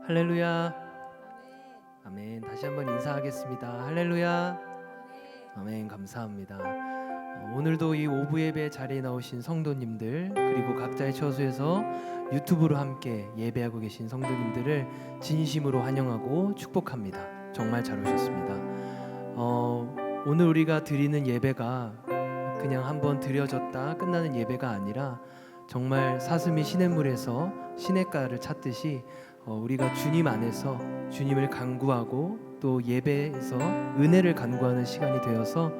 할렐루야. 아멘. 다시 한번 인사하겠습니다. 할렐루야. 아멘. 감사합니다. 오늘도 이 오부 예배 자리에 나오신 성도님들, 그리고 각자의 처소에서 유튜브로 함께 예배하고 계신 성도님들을 진심으로 환영하고 축복합니다. 정말 잘 오셨습니다. 오늘 우리가 드리는 예배가 그냥 한번 드려졌다 끝나는 예배가 아니라 정말 사슴이 시냇물에서 시냇가를 찾듯이 우리가 주님 안에서 주님을 간구하고 또 예배에서 은혜를 간구하는 시간이 되어서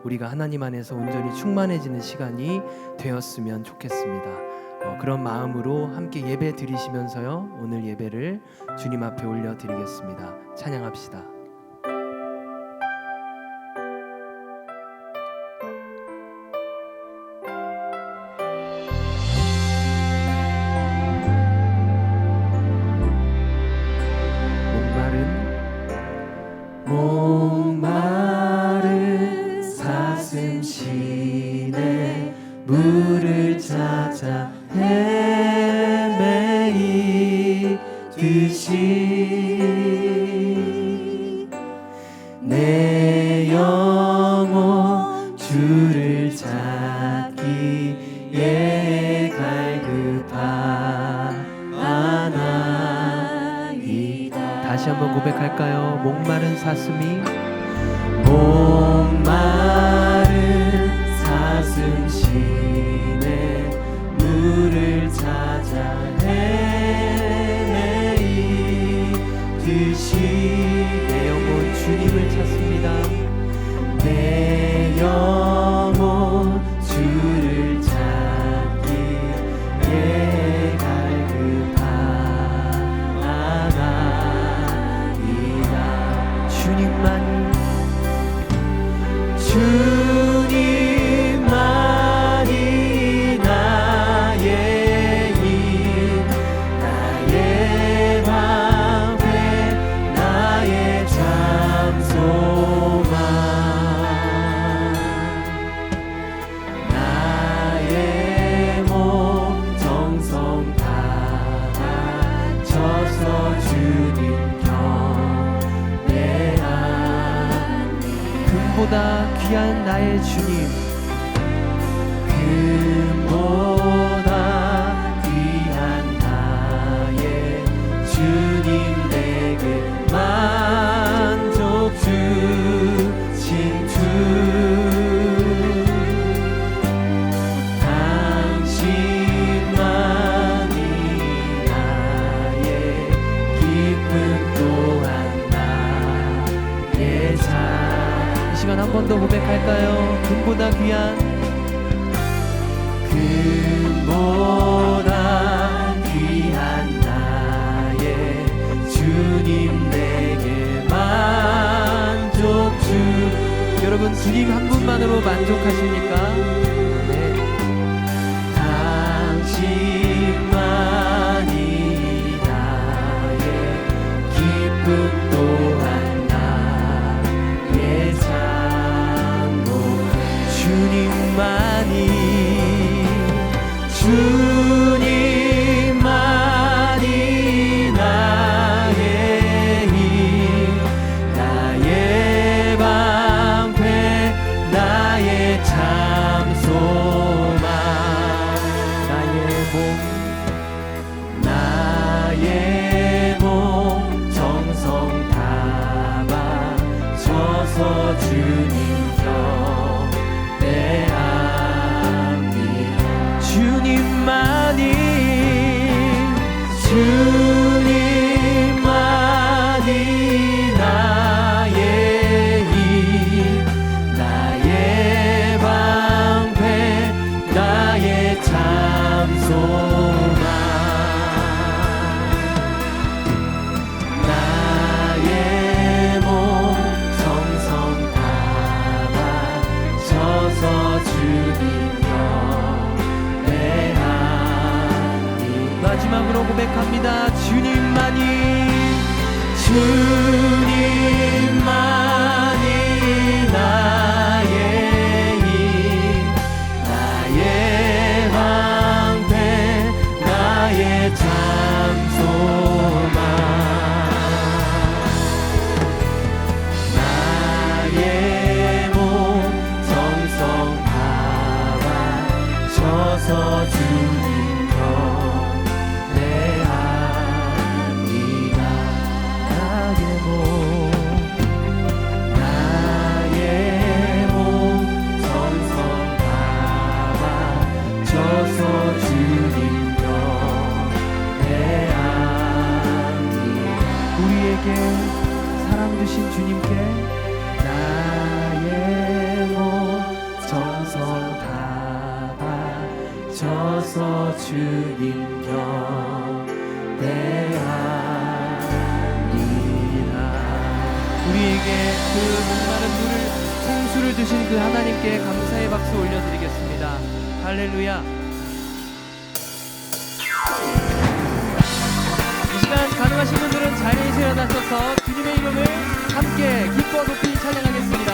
우리가 하나님 안에서 온전히 충만해지는 시간이 되었으면 좋겠습니다. 그런 마음으로 함께 예배 드리시면서요, 오늘 예배를 주님 앞에 올려드리겠습니다. 찬양합시다. 목마른 사슴 시내 물을 찾아 헤매이듯이 내 영혼 주를 찾기에 갈급하나이다. 다시 한번 고백할까요? 목마른 사슴이 사슴 시내 물을 찾아 헤매이듯이 내 영혼 주님을 찾습니다. 내 영혼 주를 찾기에 갈급하나이다. 주님만이 나의 힘, 나의 방패, 나의 잠소망, 나의 몸 정성 다 바쳐서 주님 금보다 귀한 나의 주님, 금보다 귀한 나의 주님, 내게 만족 주신 주, 당신만이 나의 기쁨 또한 나의 삶. 이 시간 한 번 더 고백할까요? 금보다 귀한 나의 주님, 내게 만족 주. 여러분, 주님 한 분만으로 만족하십니까? 네. 당신만이 나의 기쁨 또한 나의 장목. 주님만이 나의 힘, 나의 방패, 나의 잠소망, 나의 몸 정성 다 바쳐서 주님 경배합니다. 주님만이 나의 힘, 나의 방패, 나의 잠소망, 나의 몸 정성 다 바쳐서 주님 마지막으로 고백합니다. 주님만이 나의 힘, 나의 방패, 나의 잠소망, 주님께, 사랑 주신 주님께 나의 몸 정성 다 바쳐서 주님 경배합니다. 우리에게 그 목마른 물을 생수를 주신 그 하나님께 감사의 박수 올려드리겠습니다. 할렐루야. 이 시간 가능하신 분들은 자리에서 일어나셔서 주님의 이름을 함께 기뻐 높이 찬양하겠습니다.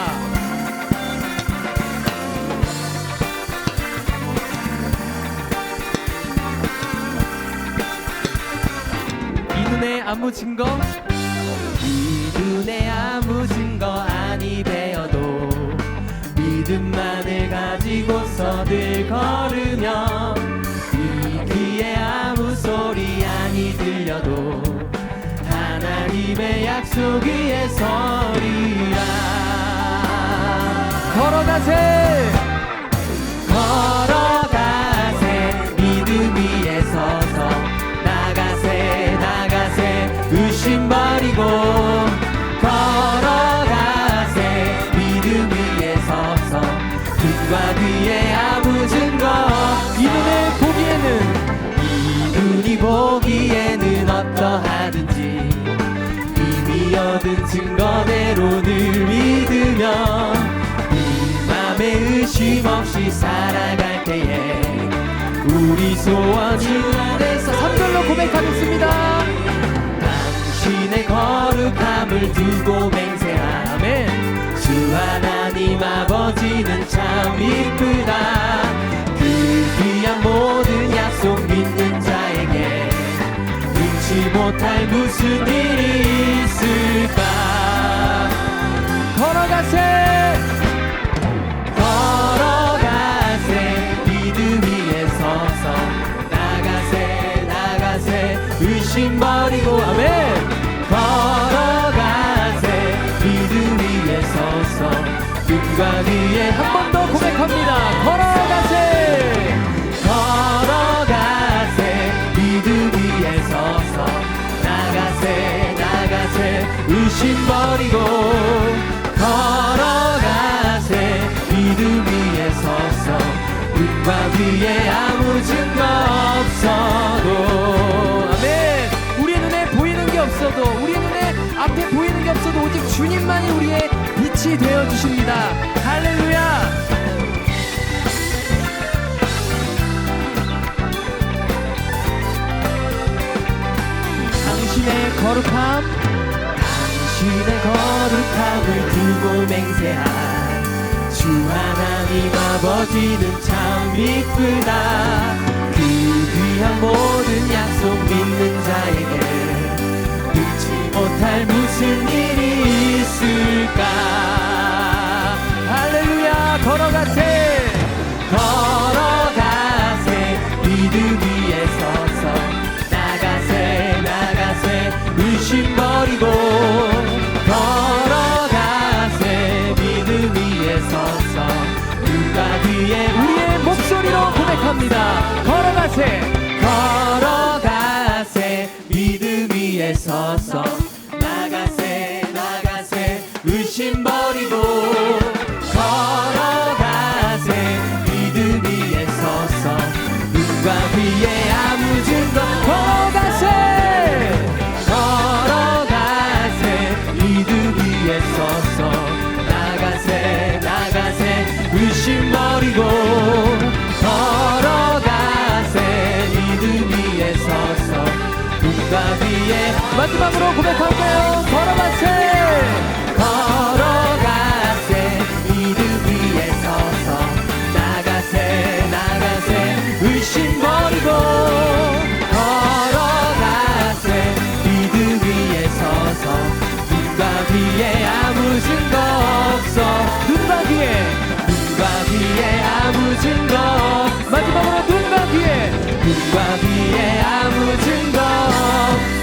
이 눈에 아무 증거, 이 눈에 아무 증거 아니 되어도 믿음만을 가지고서 늘 걸으며 이 귀에 아무 소리 아니 들려도 하나님의 약속 위에 서리라. 걸어가세, 걸어가세 믿음 위에 서서 나가세 나가세 의심 버리고 걸어가세 믿음 위에 서서 눈과 귀에 아무 증거 이 눈에 보기에는, 이 눈이 보기에는 어떠하든지 이미 얻은 증거대로 늘 믿으며 이 맘에 의심 없이 살아갈 때에 우리 소원 주 안에서 3절로 고백하겠습니다. 당신의 거룩함을 두고 맹세하며 아멘. 주 하나님 아버지는 참 이쁘다. 그 귀한 모든 약속 믿는 자에게 눈치 못할 무슨 일이 있을까. 걸어가세, 걸어가세 믿음 위에 서서 나가세 나가세 의심 버리고 아멘. 걸어가세 믿음 위에 서서 눈과 귀에 한 번 더 고백합니다. 걸어가세, 걸어가세 믿음 위에 서서 나가세 나가세 의심 버리고 걸어가세 믿음 위에 서서 눈과 귀에 아무 증거 없어도. 아멘. 우리의 눈에 보이는 게 없어도, 우리의 눈에 앞에 보이는 게 없어도 오직 주님만이 우리의 빛이 되어 주십니다. 할렐루야. 당신의 거룩함, 당신의 거룩함을 두고 맹세한 주 하나님 아버지는 참 이쁘다. 그 귀한 모든 약속 믿는 자에게 눈치 못할 무슨 일이 있을까. 할렐루야. 걸어가세, 걸어가세 믿음 위에 서서 나가세 나가세 의심 버리고 걸어가세 믿음 위에 서서 눈과 귀에 우리의 목소리로 고백합니다. 걸어가세, 걸어가세 믿음 위에 서서 나가세 나가세 의심 버리고 걸어가세 믿음 위에 서서 눈과 귀에 아무 증거 걸어가세, 걸어가세 믿음 위에 서서 나가세 나가세 의심 버리고 걸어가세 믿음 위에 서서 눈과 귀에 마지막으로 고백할까요? 걸어가세, 걸어가세 믿음 위에 서서 나가세 나가세 의심 버리고 걸어가세 믿음 위에 서서 눈과 귀에 아무 증거 없어. 눈과 귀에, 눈과 귀에 아무 증거 마지막으로 눈과 귀에, 눈과 귀에 아무 증거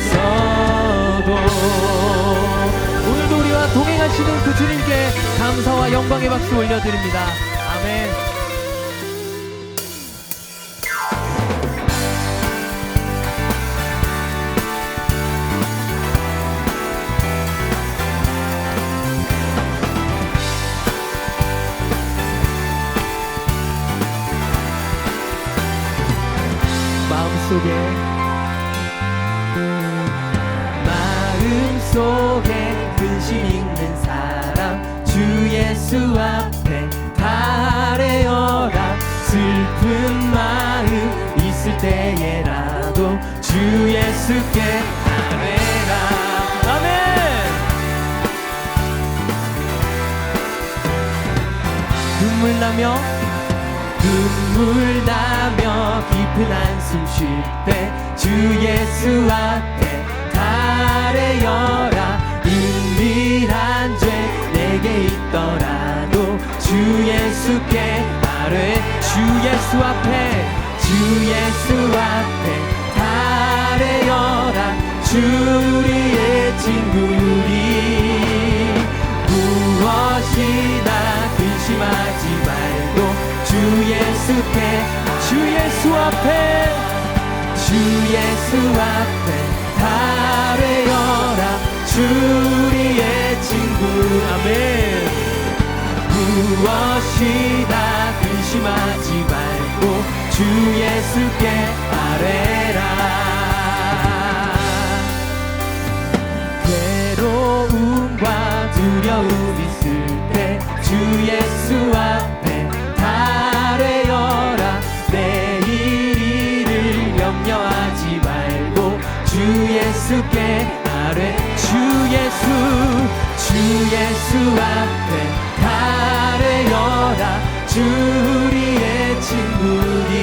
없어도. 오늘도 우리와 동행하시는 그 주님께 감사와 영광의 박수 올려드립니다. 아멘. 마음속에 근심 있는 사람 주 예수 앞에 달래어라. 슬픈 마음 있을 때에라도 주 예수께 아뢰라. 아멘. 눈물 나며 깊은 한숨 쉴 때 주 예수 앞에 달래어라. 은밀한 죄 내게 있더라도 주 예수께 아뢰. 주 예수 앞에 달래어라. 주 우리의 친구리. 무엇이나 근심하지 말고 주 예수 앞에 달래어라. 주 우리의 친구. 아멘. 무엇이나 근심하지 말고 주 예수께 아뢰라. 괴로움과 두려움 있을 때 주 예수 앞에 달래어라. 내일 일을 염려하지 말고 주 예수께 아뢰. 주 예수 앞에 달래어라. 주 우리의 친구니.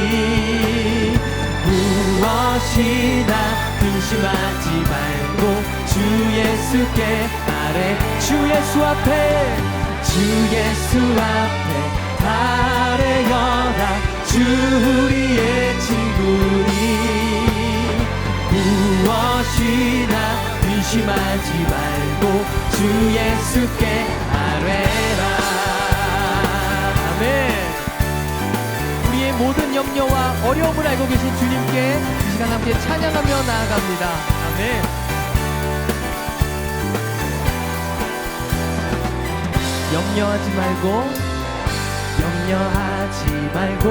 무엇이나 근심하지 말고 주 예수께 아뢰. 주 예수 앞에 달래어라. 주 우리의 친구니. 무엇이나 근심하지 말고 주 예수께 아뢰라. 아멘. 우리의 모든 염려와 어려움을 알고 계신 주님께 이 시간 함께 찬양하며 나아갑니다. 아멘. 염려하지 말고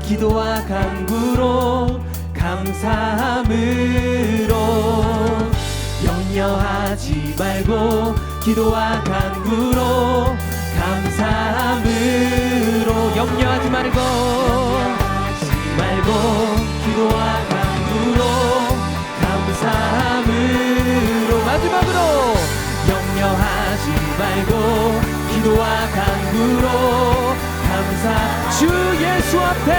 기도와 간구로 감사함으로. 염려하지 말고 기도와 간구로 감사함으로. 염려하지 말고 기도와 간구로 감사함으로. 마지막으로 염려하지 말고 기도와 간구로 감사. 주 예수 앞에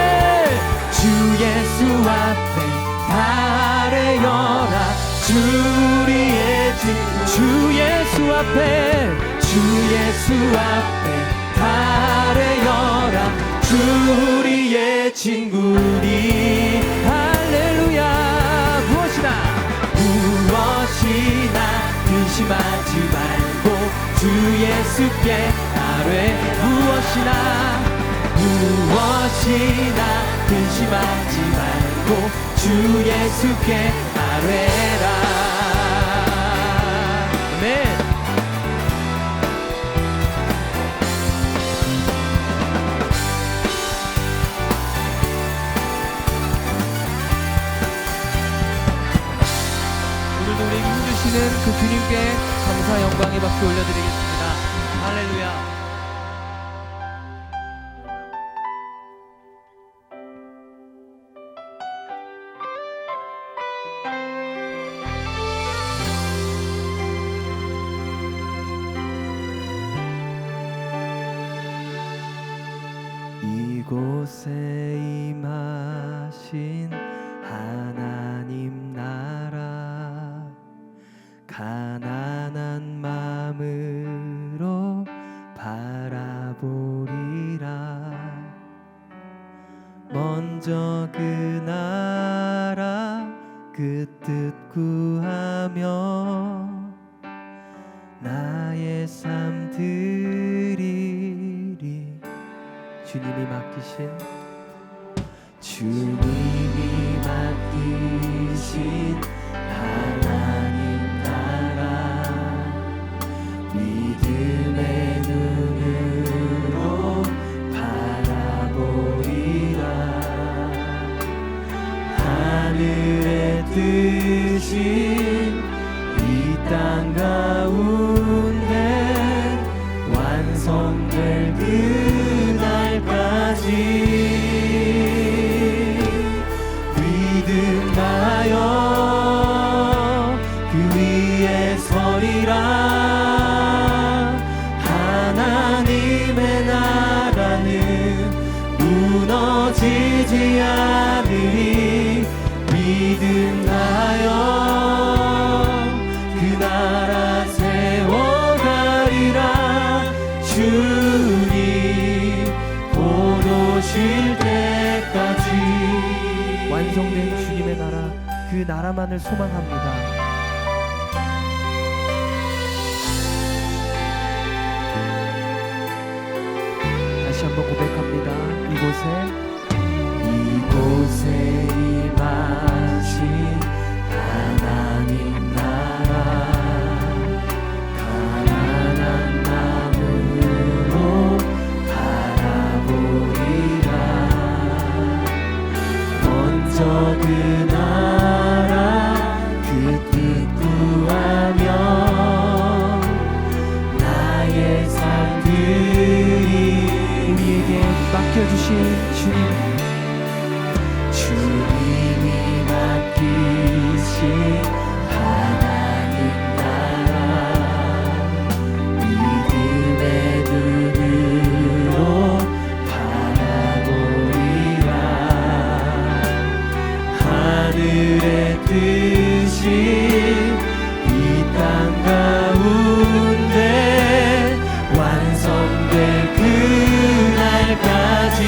달래어라. 주 우리의 주 예수 앞에 달래어라. 주 우리의 친구니. 할렐루야. 무엇이나 근심하지 말고 주 예수께 아뢰. 무엇이나 근심하지 말고 주 예수께 아뢰라. 아멘. 오늘도 우리에게 힘주시는 그 주님께 감사 영광의 박수 올려드리겠습니다. 할렐루야. 이곳에 임하신 하나님 나라. 가난한 마음으로 바라보리라. 먼저 그 나라 그 뜻 구하며 나의 삶 드리리. 주님이 맡기신 하나님 나라. 믿음의 눈으로 바라보리라. 하늘 뜻이 이 땅 가운데 완성될 그날까지 믿음하여 그 위에 서리라. 하나님의 나라는 무너지지 않으리. 믿음하여 그 나라 세워가리라. 주님 곧 오실 때까지. 완성된 주님의 나라, 그 나라만을 소망합니다. 다시 한번 고백합니다. 이곳에 임하신 하나님 나라, 가난한 마음으로 바라보리라. 먼저 그 나라 그 뜻 구하며 나의 삶들이 우리에게 맡겨주신 주님, 주님이 맡기신 하나님 나라, 믿음의 눈으로 바라보리라. 하늘의 뜻이 이 땅 가운데 완성될 그날까지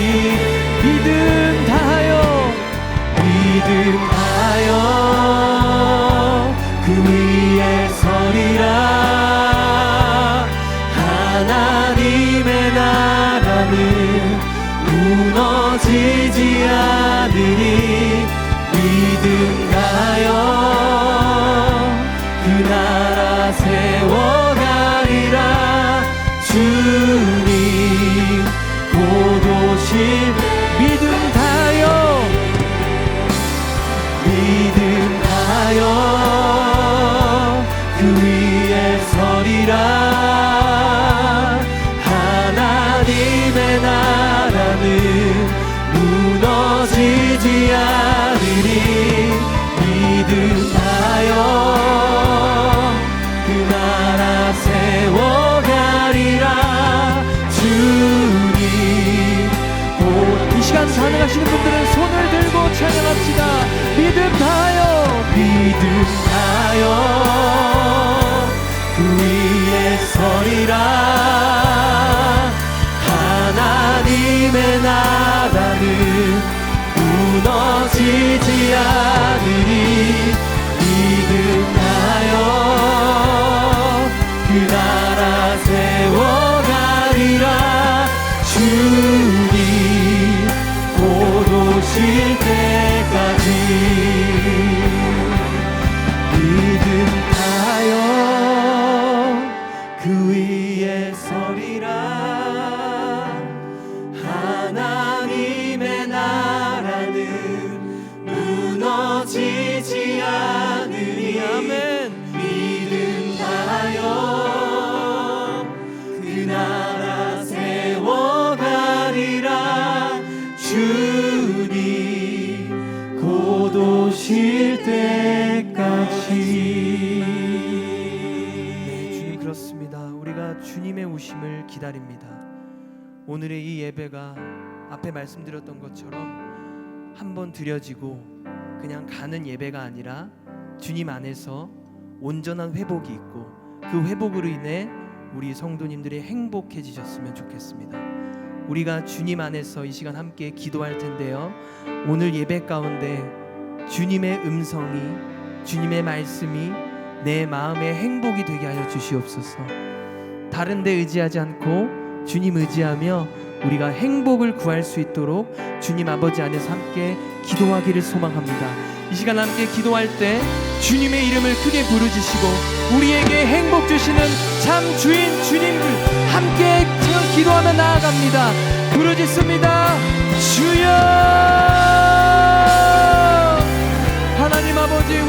믿음 다하여 그 위에 서리라. 하나님의 나라는 무너지지 않으리. 믿음하여 그 나라 세워가리라. 주님 곧 오실 믿음 다하여 그 위에 서리라. 하나님의 나라는 무너지지 않으리. 믿음하여 그 나라 세워가리라. 주님 이 시간 가능하시는 분들은 손을 들고 찬양합시다. 믿음 다하여 그 위에 서리라. 하나님의 나라는 무너지지 않으리. 믿음하여 그 나라 세워가리라. 주님 곧 오실 때까지 믿음하여 그 위에 서리라. 하나님의 나라는 무너지지 않으리. 아멘. 믿음하여 그 나라 세워가리라. 주님 곧 오실 때까지. 네, 주님 그렇습니다. 우리가 주님의 오심을 기다립니다. 오늘의 이 예배가 앞에 말씀드렸던 것처럼 한번 드려지고 그냥 가는 예배가 아니라 주님 안에서 온전한 회복이 있고 그 회복으로 인해 우리 성도님들이 행복해지셨으면 좋겠습니다. 우리가 주님 안에서 이 시간 함께 기도할 텐데요, 오늘 예배 가운데 주님의 음성이, 주님의 말씀이 내 마음의 행복이 되게 하여 주시옵소서. 다른 데 의지하지 않고 주님 의지하며 우리가 행복을 구할 수 있도록 주님 아버지 안에서 함께 기도하기를 소망합니다. 이 시간 함께 기도할 때 주님의 이름을 크게 부르짖으시고 우리에게 행복 주시는 참 주인 주님을 함께 기도하며 나아갑니다. 부르짖습니다. 주여, 하나님 아버지,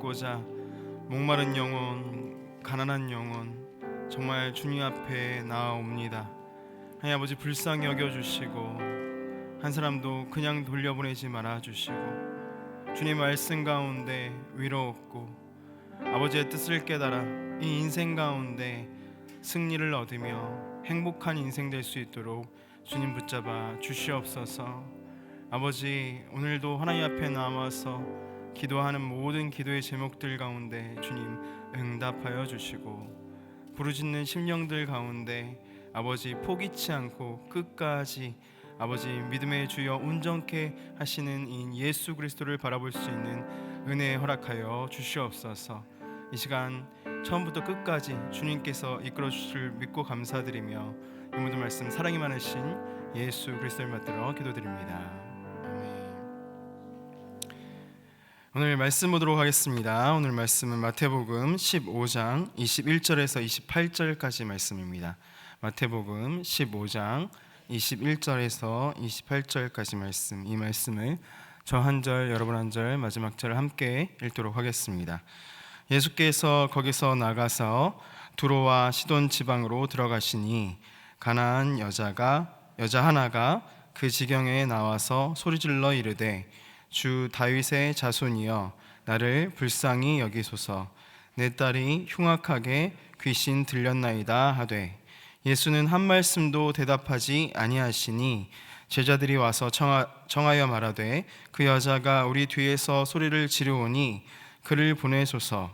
듣고자 목마른 영혼, 가난한 영혼 정말 주님 앞에 나아옵니다. 하나님 아버지 불쌍히 여겨주시고 한 사람도 그냥 돌려보내지 말아주시고 주님 말씀 가운데 위로 얻고 아버지의 뜻을 깨달아 이 인생 가운데 승리를 얻으며 행복한 인생 될 수 있도록 주님 붙잡아 주시옵소서. 아버지 오늘도 하나님 앞에 나와서 기도하는 모든 기도의 제목들 가운데 주님 응답하여 주시고 부르짖는 심령들 가운데 아버지 포기치 않고 끝까지 아버지 믿음의 주여 온전케 하시는 이 예수 그리스도를 바라볼 수 있는 은혜 허락하여 주시옵소서. 이 시간 처음부터 끝까지 주님께서 이끌어 주실 믿고 감사드리며 이 모든 말씀 사랑이 많으신 예수 그리스도를 받들어 기도드립니다. 아멘. 오늘 말씀 보도록 하겠습니다. 오늘 말씀은 마태복음 15장 21절에서 28절까지 말씀입니다. 마태복음 15장 21절에서 28절까지 말씀, 이 말씀을 저 한 절 여러분 한 절 마지막 절을 함께 읽도록 하겠습니다. 예수께서 거기서 나가서 두로와 시돈 지방으로 들어가시니 가나안 여자 하나가 그 지경에 나와서 소리질러 이르되 주 다윗의 자손이여 나를 불쌍히 여기소서. 내 딸이 흉악하게 귀신 들렸나이다 하되 예수는 한 말씀도 대답하지 아니하시니 제자들이 와서 청하여 말하되 그 여자가 우리 뒤에서 소리를 지르오니 그를 보내소서.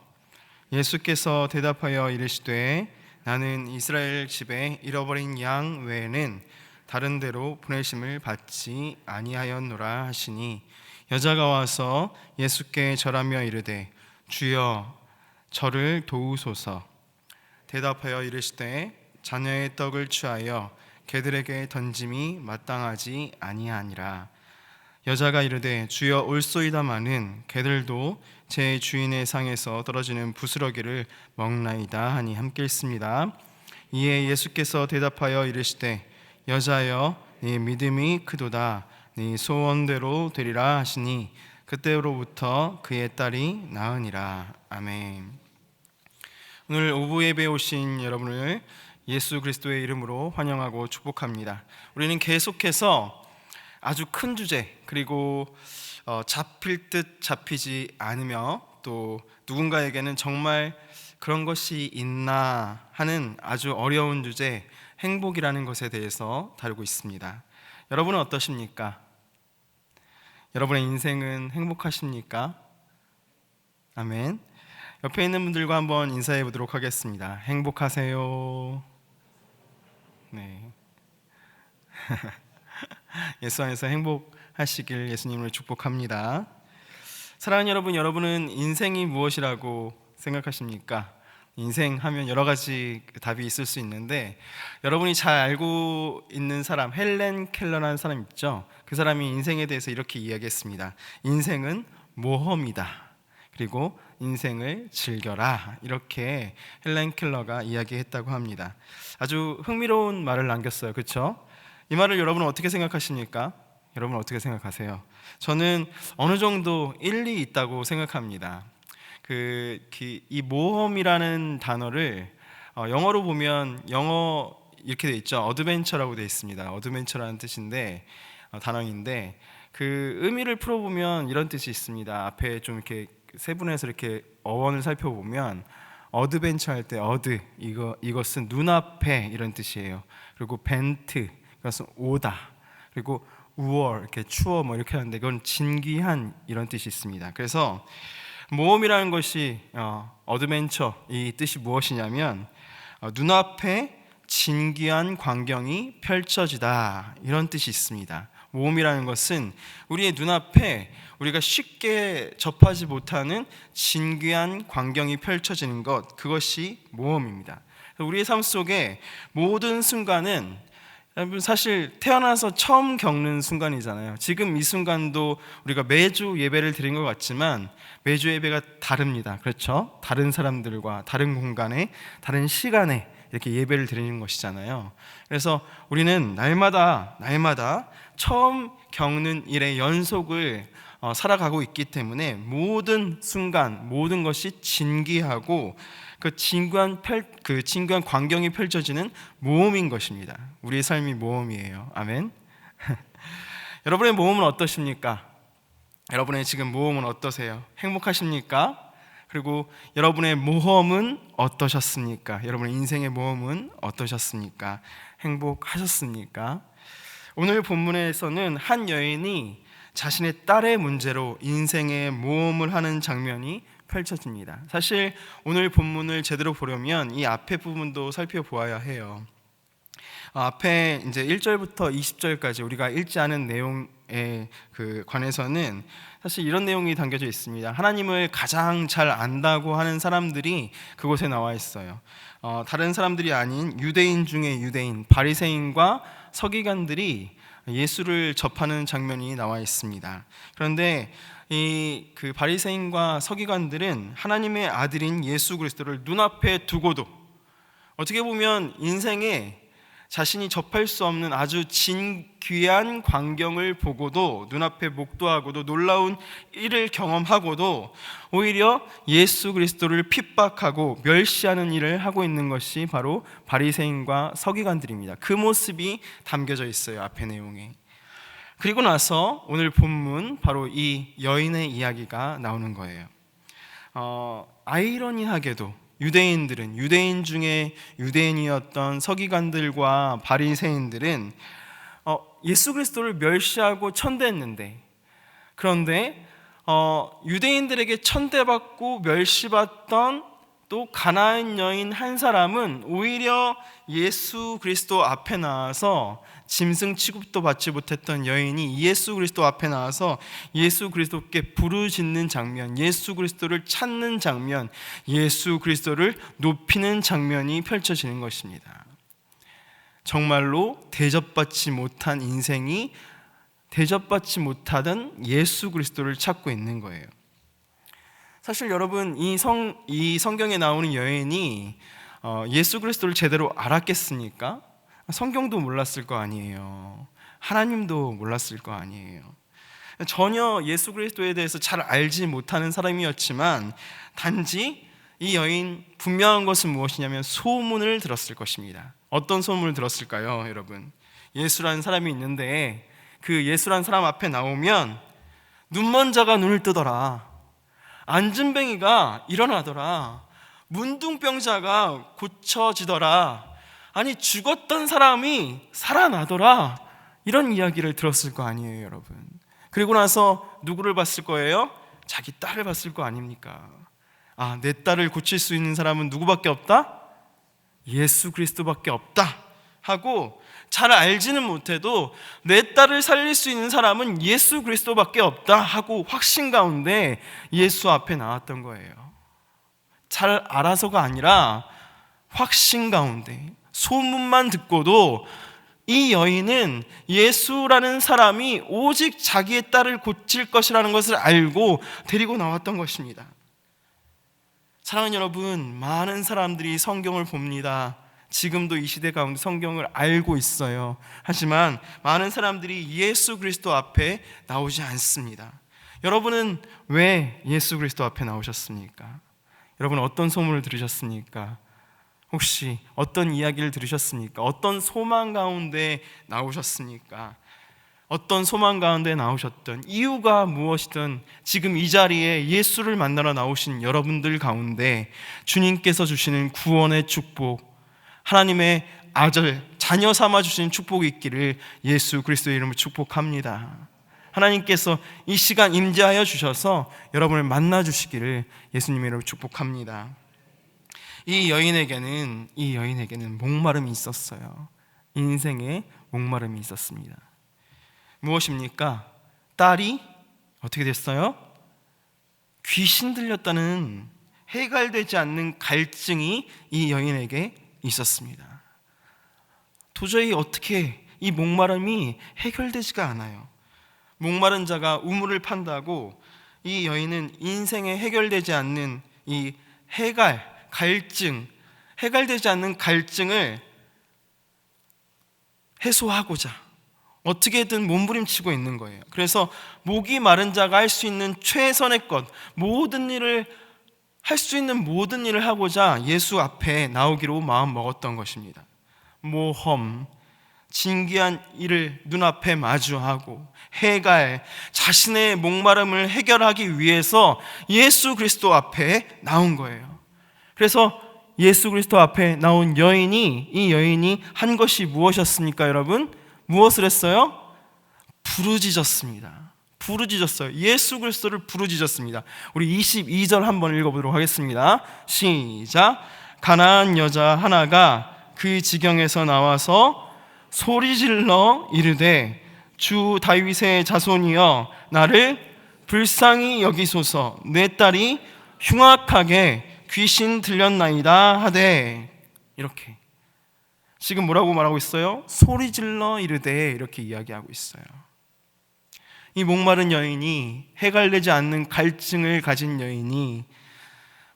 예수께서 대답하여 이르시되 나는 이스라엘 집에 잃어버린 양 외에는 다른 데로 보내심을 받지 아니하였노라 하시니 여자가 와서 예수께 절하며 이르되 주여 저를 도우소서. 대답하여 이르시되 자녀의 떡을 취하여 개들에게 던짐이 마땅하지 아니하니라. 여자가 이르되 주여 올소이다마는 개들도 제 주인의 상에서 떨어지는 부스러기를 먹나이다 하니 함께 읽습니다. 이에 예수께서 대답하여 이르시되 여자여 네 믿음이 크도다. 네 소원대로 되리라 하시니 그때로부터 그의 딸이 나으니라. 아멘. 오늘 오후 예배에 오신 여러분을 예수 그리스도의 이름으로 환영하고 축복합니다. 우리는 계속해서 아주 큰 주제, 그리고 잡힐 듯 잡히지 않으며 또 누군가에게는 정말 그런 것이 있나 하는 아주 어려운 주제, 행복이라는 것에 대해서 다루고 있습니다. 여러분은 어떠십니까? 여러분의 인생은 행복하십니까? 아멘. 옆에 있는 분들과 한번 인사해 보도록 하겠습니다. 행복하세요? 네. 예수 안에서 행복하시길 예수님을 축복합니다. 사랑하는 여러분, 여러분은 인생이 무엇이라고 생각하십니까? 인생 하면 여러 가지 답이 있을 수 있는데 여러분이 잘 알고 있는 사람, 헬렌 켈러라는 사람 있죠? 그 사람이 인생에 대해서 이렇게 이야기했습니다. 인생은 모험이다. 그리고 인생을 즐겨라. 이렇게 헬렌 켈러가 이야기했다고 합니다. 아주 흥미로운 말을 남겼어요. 그렇죠? 이 말을 여러분은 어떻게 생각하십니까? 여러분 어떻게 생각하세요? 저는 어느 정도 일리 있다고 생각합니다. 이 모험이라는 단어를 영어로 보면 영어 이렇게 돼 있죠. 어드벤처라고 돼 있습니다. 어드벤처라는 뜻인데 단어인데 그 의미를 풀어보면 이런 뜻이 있습니다. 앞에 좀 이렇게 세분해서 이렇게 어원을 살펴보면 어드벤처 할 때 어드 이것은 눈앞에 이런 뜻이에요. 그리고 벤트 그것은 오다. 그리고 우월 이렇게 추워 뭐 이렇게 하는데 이건 진귀한 이런 뜻이 있습니다. 그래서 모험이라는 것이 어드벤처 이 뜻이 무엇이냐면 눈앞에 진귀한 광경이 펼쳐지다 이런 뜻이 있습니다. 모험이라는 것은 우리의 눈앞에 우리가 쉽게 접하지 못하는 진귀한 광경이 펼쳐지는 것, 그것이 모험입니다. 우리의 삶 속에 모든 순간은 여러분 사실 태어나서 처음 겪는 순간이잖아요. 지금 이 순간도 우리가 매주 예배를 드린 것 같지만 매주 예배가 다릅니다. 그렇죠? 다른 사람들과 다른 공간에 다른 시간에 이렇게 예배를 드리는 것이잖아요. 그래서 우리는 날마다 처음 겪는 일의 연속을 살아가고 있기 때문에 모든 순간, 모든 것이 진귀하고 그 진귀한 광경이 펼쳐지는 모험인 것입니다. 우리의 삶이 모험이에요. 아멘. 여러분의 모험은 어떠십니까? 여러분의 지금 모험은 어떠세요? 행복하십니까? 그리고 여러분의 모험은 어떠셨습니까? 여러분의 인생의 모험은 어떠셨습니까? 행복하셨습니까? 오늘 본문에서는 한 여인이 자신의 딸의 문제로 인생의 모험을 하는 장면이 펼쳐집니다. 사실 오늘 본문을 제대로 보려면 이 앞에 부분도 살펴보아야 해요. 앞에 이제 1절부터 20절까지 우리가 읽지 않은 내용에 관해서는 사실 이런 내용이 담겨져 있습니다. 하나님을 가장 잘 안다고 하는 사람들이 그곳에 나와 있어요. 다른 사람들이 아닌 유대인 중에 유대인, 바리새인과 서기관들이 예수를 접하는 장면이 나와 있습니다. 그런데 그 바리새인과 서기관들은 하나님의 아들인 예수 그리스도를 눈앞에 두고도 어떻게 보면 인생에 자신이 접할 수 없는 아주 진귀한 광경을 보고도 눈앞에 목도하고도 놀라운 일을 경험하고도 오히려 예수 그리스도를 핍박하고 멸시하는 일을 하고 있는 것이 바로 바리새인과 서기관들입니다. 그 모습이 담겨져 있어요, 앞의 내용에. 그리고 나서 오늘 본문 바로 이 여인의 이야기가 나오는 거예요. 아이러니하게도 유대인들은 유대인 중에 유대인이었던 서기관들과 바리새인들은 예수 그리스도를 멸시하고 천대했는데, 그런데 유대인들에게 천대받고 멸시받던 또 가나안 여인 한 사람은 오히려 예수 그리스도 앞에 나와서 짐승 취급도 받지 못했던 여인이 예수 그리스도 앞에 나와서 예수 그리스도께 부르짖는 장면, 예수 그리스도를 찾는 장면, 예수 그리스도를 높이는 장면이 펼쳐지는 것입니다. 정말로 대접받지 못한 인생이 대접받지 못하던 예수 그리스도를 찾고 있는 거예요. 사실 여러분, 이 성경에 나오는 여인이 예수 그리스도를 제대로 알았겠습니까? 성경도 몰랐을 거 아니에요. 하나님도 몰랐을 거 아니에요. 전혀 예수 그리스도에 대해서 잘 알지 못하는 사람이었지만 단지 이 여인 분명한 것은 무엇이냐면 소문을 들었을 것입니다. 어떤 소문을 들었을까요, 여러분? 예수라는 사람이 있는데 그 예수라는 사람 앞에 나오면 눈먼 자가 눈을 뜨더라, 앉은뱅이가 일어나더라, 문둥병자가 고쳐지더라, 아니 죽었던 사람이 살아나더라, 이런 이야기를 들었을 거 아니에요, 여러분. 그리고 나서 누구를 봤을 거예요? 자기 딸을 봤을 거 아닙니까? 내 딸을 고칠 수 있는 사람은 누구밖에 없다? 예수 그리스도밖에 없다 하고, 잘 알지는 못해도 내 딸을 살릴 수 있는 사람은 예수 그리스도밖에 없다 하고 확신 가운데 예수 앞에 나왔던 거예요. 잘 알아서가 아니라 확신 가운데, 소문만 듣고도 이 여인은 예수라는 사람이 오직 자기의 딸을 고칠 것이라는 것을 알고 데리고 나왔던 것입니다. 사랑하는 여러분, 많은 사람들이 성경을 봅니다. 지금도 이 시대 가운데 성경을 알고 있어요. 하지만 많은 사람들이 예수 그리스도 앞에 나오지 않습니다. 여러분은 왜 예수 그리스도 앞에 나오셨습니까? 여러분 어떤 소문을 들으셨습니까? 혹시 어떤 이야기를 들으셨습니까? 어떤 소망 가운데 나오셨습니까? 어떤 소망 가운데 나오셨던 이유가 무엇이든 지금 이 자리에 예수를 만나러 나오신 여러분들 가운데 주님께서 주시는 구원의 축복, 하나님의 아들, 자녀 삼아 주시는 축복이 있기를 예수 그리스도의 이름으로 축복합니다. 하나님께서 이 시간 임재하여 주셔서 여러분을 만나 주시기를 예수님의 이름으로 축복합니다. 이 여인에게는 목마름이 있었어요. 인생에 목마름이 있었습니다. 무엇입니까? 딸이 어떻게 됐어요? 귀신 들렸다는 해결되지 않는 갈증이 이 여인에게 있었습니다. 도저히 어떻게 이 목마름이 해결되지가 않아요. 목마른 자가 우물을 판다고 이 여인은 인생에 해결되지 않는 이 해결되지 않는 갈증을 해소하고자 어떻게든 몸부림치고 있는 거예요. 그래서 목이 마른 자가 할 수 있는 최선의 것, 모든 일을 할 수 있는 모든 일을 하고자 예수 앞에 나오기로 마음 먹었던 것입니다. 모험, 진귀한 일을 눈앞에 마주하고 해갈 자신의 목마름을 해결하기 위해서 예수 그리스도 앞에 나온 거예요. 그래서 예수 그리스도 앞에 나온 이 여인이 한 것이 무엇이었습니까, 여러분? 무엇을 했어요? 부르짖었습니다. 부르짖었어요. 예수 그리스도를 부르짖었습니다. 우리 22절 한번 읽어보도록 하겠습니다. 시작. 가나안 여자 하나가 그 지경에서 나와서 소리질러 이르되 주 다윗의 자손이여 나를 불쌍히 여기소서. 내 딸이 흉악하게 귀신 들렸나이다 하되. 이렇게 지금 뭐라고 말하고 있어요? 소리질러 이르되 이렇게 이야기하고 있어요. 이 목마른 여인이, 해갈되지 않는 갈증을 가진 여인이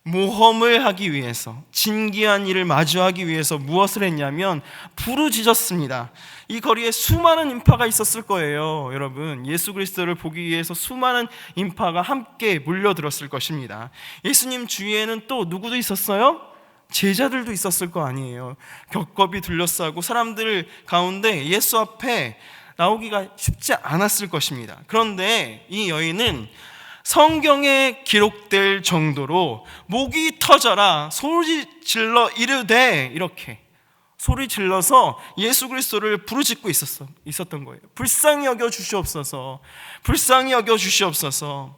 모험을 하기 위해서, 진귀한 일을 마주하기 위해서 무엇을 했냐면 부르짖었습니다. 이 거리에 수많은 인파가 있었을 거예요. 여러분, 예수 그리스도를 보기 위해서 수많은 인파가 함께 몰려들었을 것입니다. 예수님 주위에는 또 누구도 있었어요? 제자들도 있었을 거 아니에요. 겹겹이 둘러싸고 사람들 가운데 예수 앞에 나오기가 쉽지 않았을 것입니다. 그런데 이 여인은 성경에 기록될 정도로 목이 터져라 소리 질러 이르되 이렇게 소리 질러서 예수 그리스도를 부르짖고 있었던 거예요. 불쌍히 여겨 주시옵소서, 불쌍히 여겨 주시옵소서.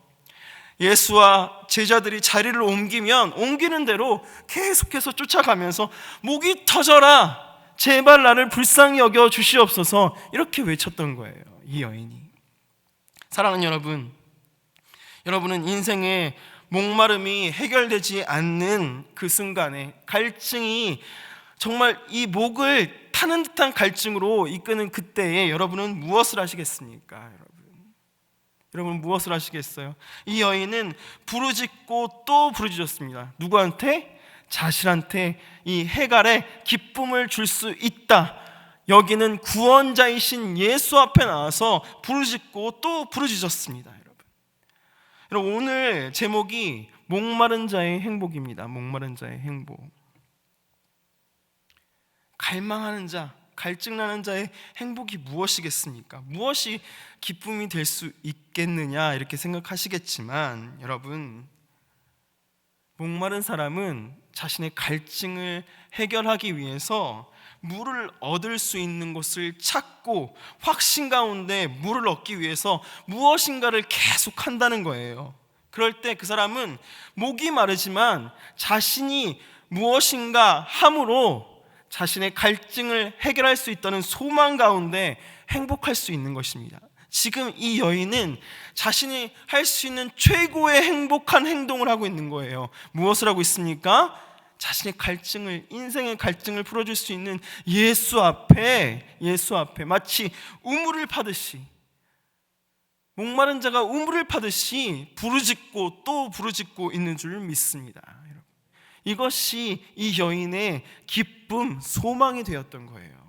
예수와 제자들이 자리를 옮기는 대로 계속해서 쫓아가면서 목이 터져라, 제발 나를 불쌍히 여겨 주시옵소서, 이렇게 외쳤던 거예요, 이 여인이. 사랑하는 여러분, 여러분은 인생의 목마름이 해결되지 않는 그 순간에 갈증이 정말 이 목을 타는 듯한 갈증으로 이끄는 그때에 여러분은 무엇을 하시겠습니까? 여러분 무엇을 하시겠어요? 이 여인은 부르짖고 또 부르짖었습니다. 누구한테? 자신한테 이 해갈에 기쁨을 줄 수 있다, 여기는 구원자이신 예수 앞에 나와서 부르짖고 또 부르짖었습니다. 여러분, 오늘 제목이 목마른 자의 행복입니다. 목마른 자의 행복. 갈망하는 자, 갈증나는 자의 행복이 무엇이겠습니까? 무엇이 기쁨이 될 수 있겠느냐 이렇게 생각하시겠지만, 여러분, 목마른 사람은 자신의 갈증을 해결하기 위해서 물을 얻을 수 있는 곳을 찾고 확신 가운데 물을 얻기 위해서 무엇인가를 계속 한다는 거예요. 그럴 때 그 사람은 목이 마르지만 자신이 무엇인가 함으로 자신의 갈증을 해결할 수 있다는 소망 가운데 행복할 수 있는 것입니다. 지금 이 여인은 자신이 할 수 있는 최고의 행복한 행동을 하고 있는 거예요. 무엇을 하고 있습니까? 자신의 갈증을, 인생의 갈증을 풀어줄 수 있는 예수 앞에 마치 우물을 파듯이, 목마른 자가 우물을 파듯이 부르짖고 또 부르짖고 있는 줄 믿습니다. 이것이 이 여인의 기쁨, 소망이 되었던 거예요.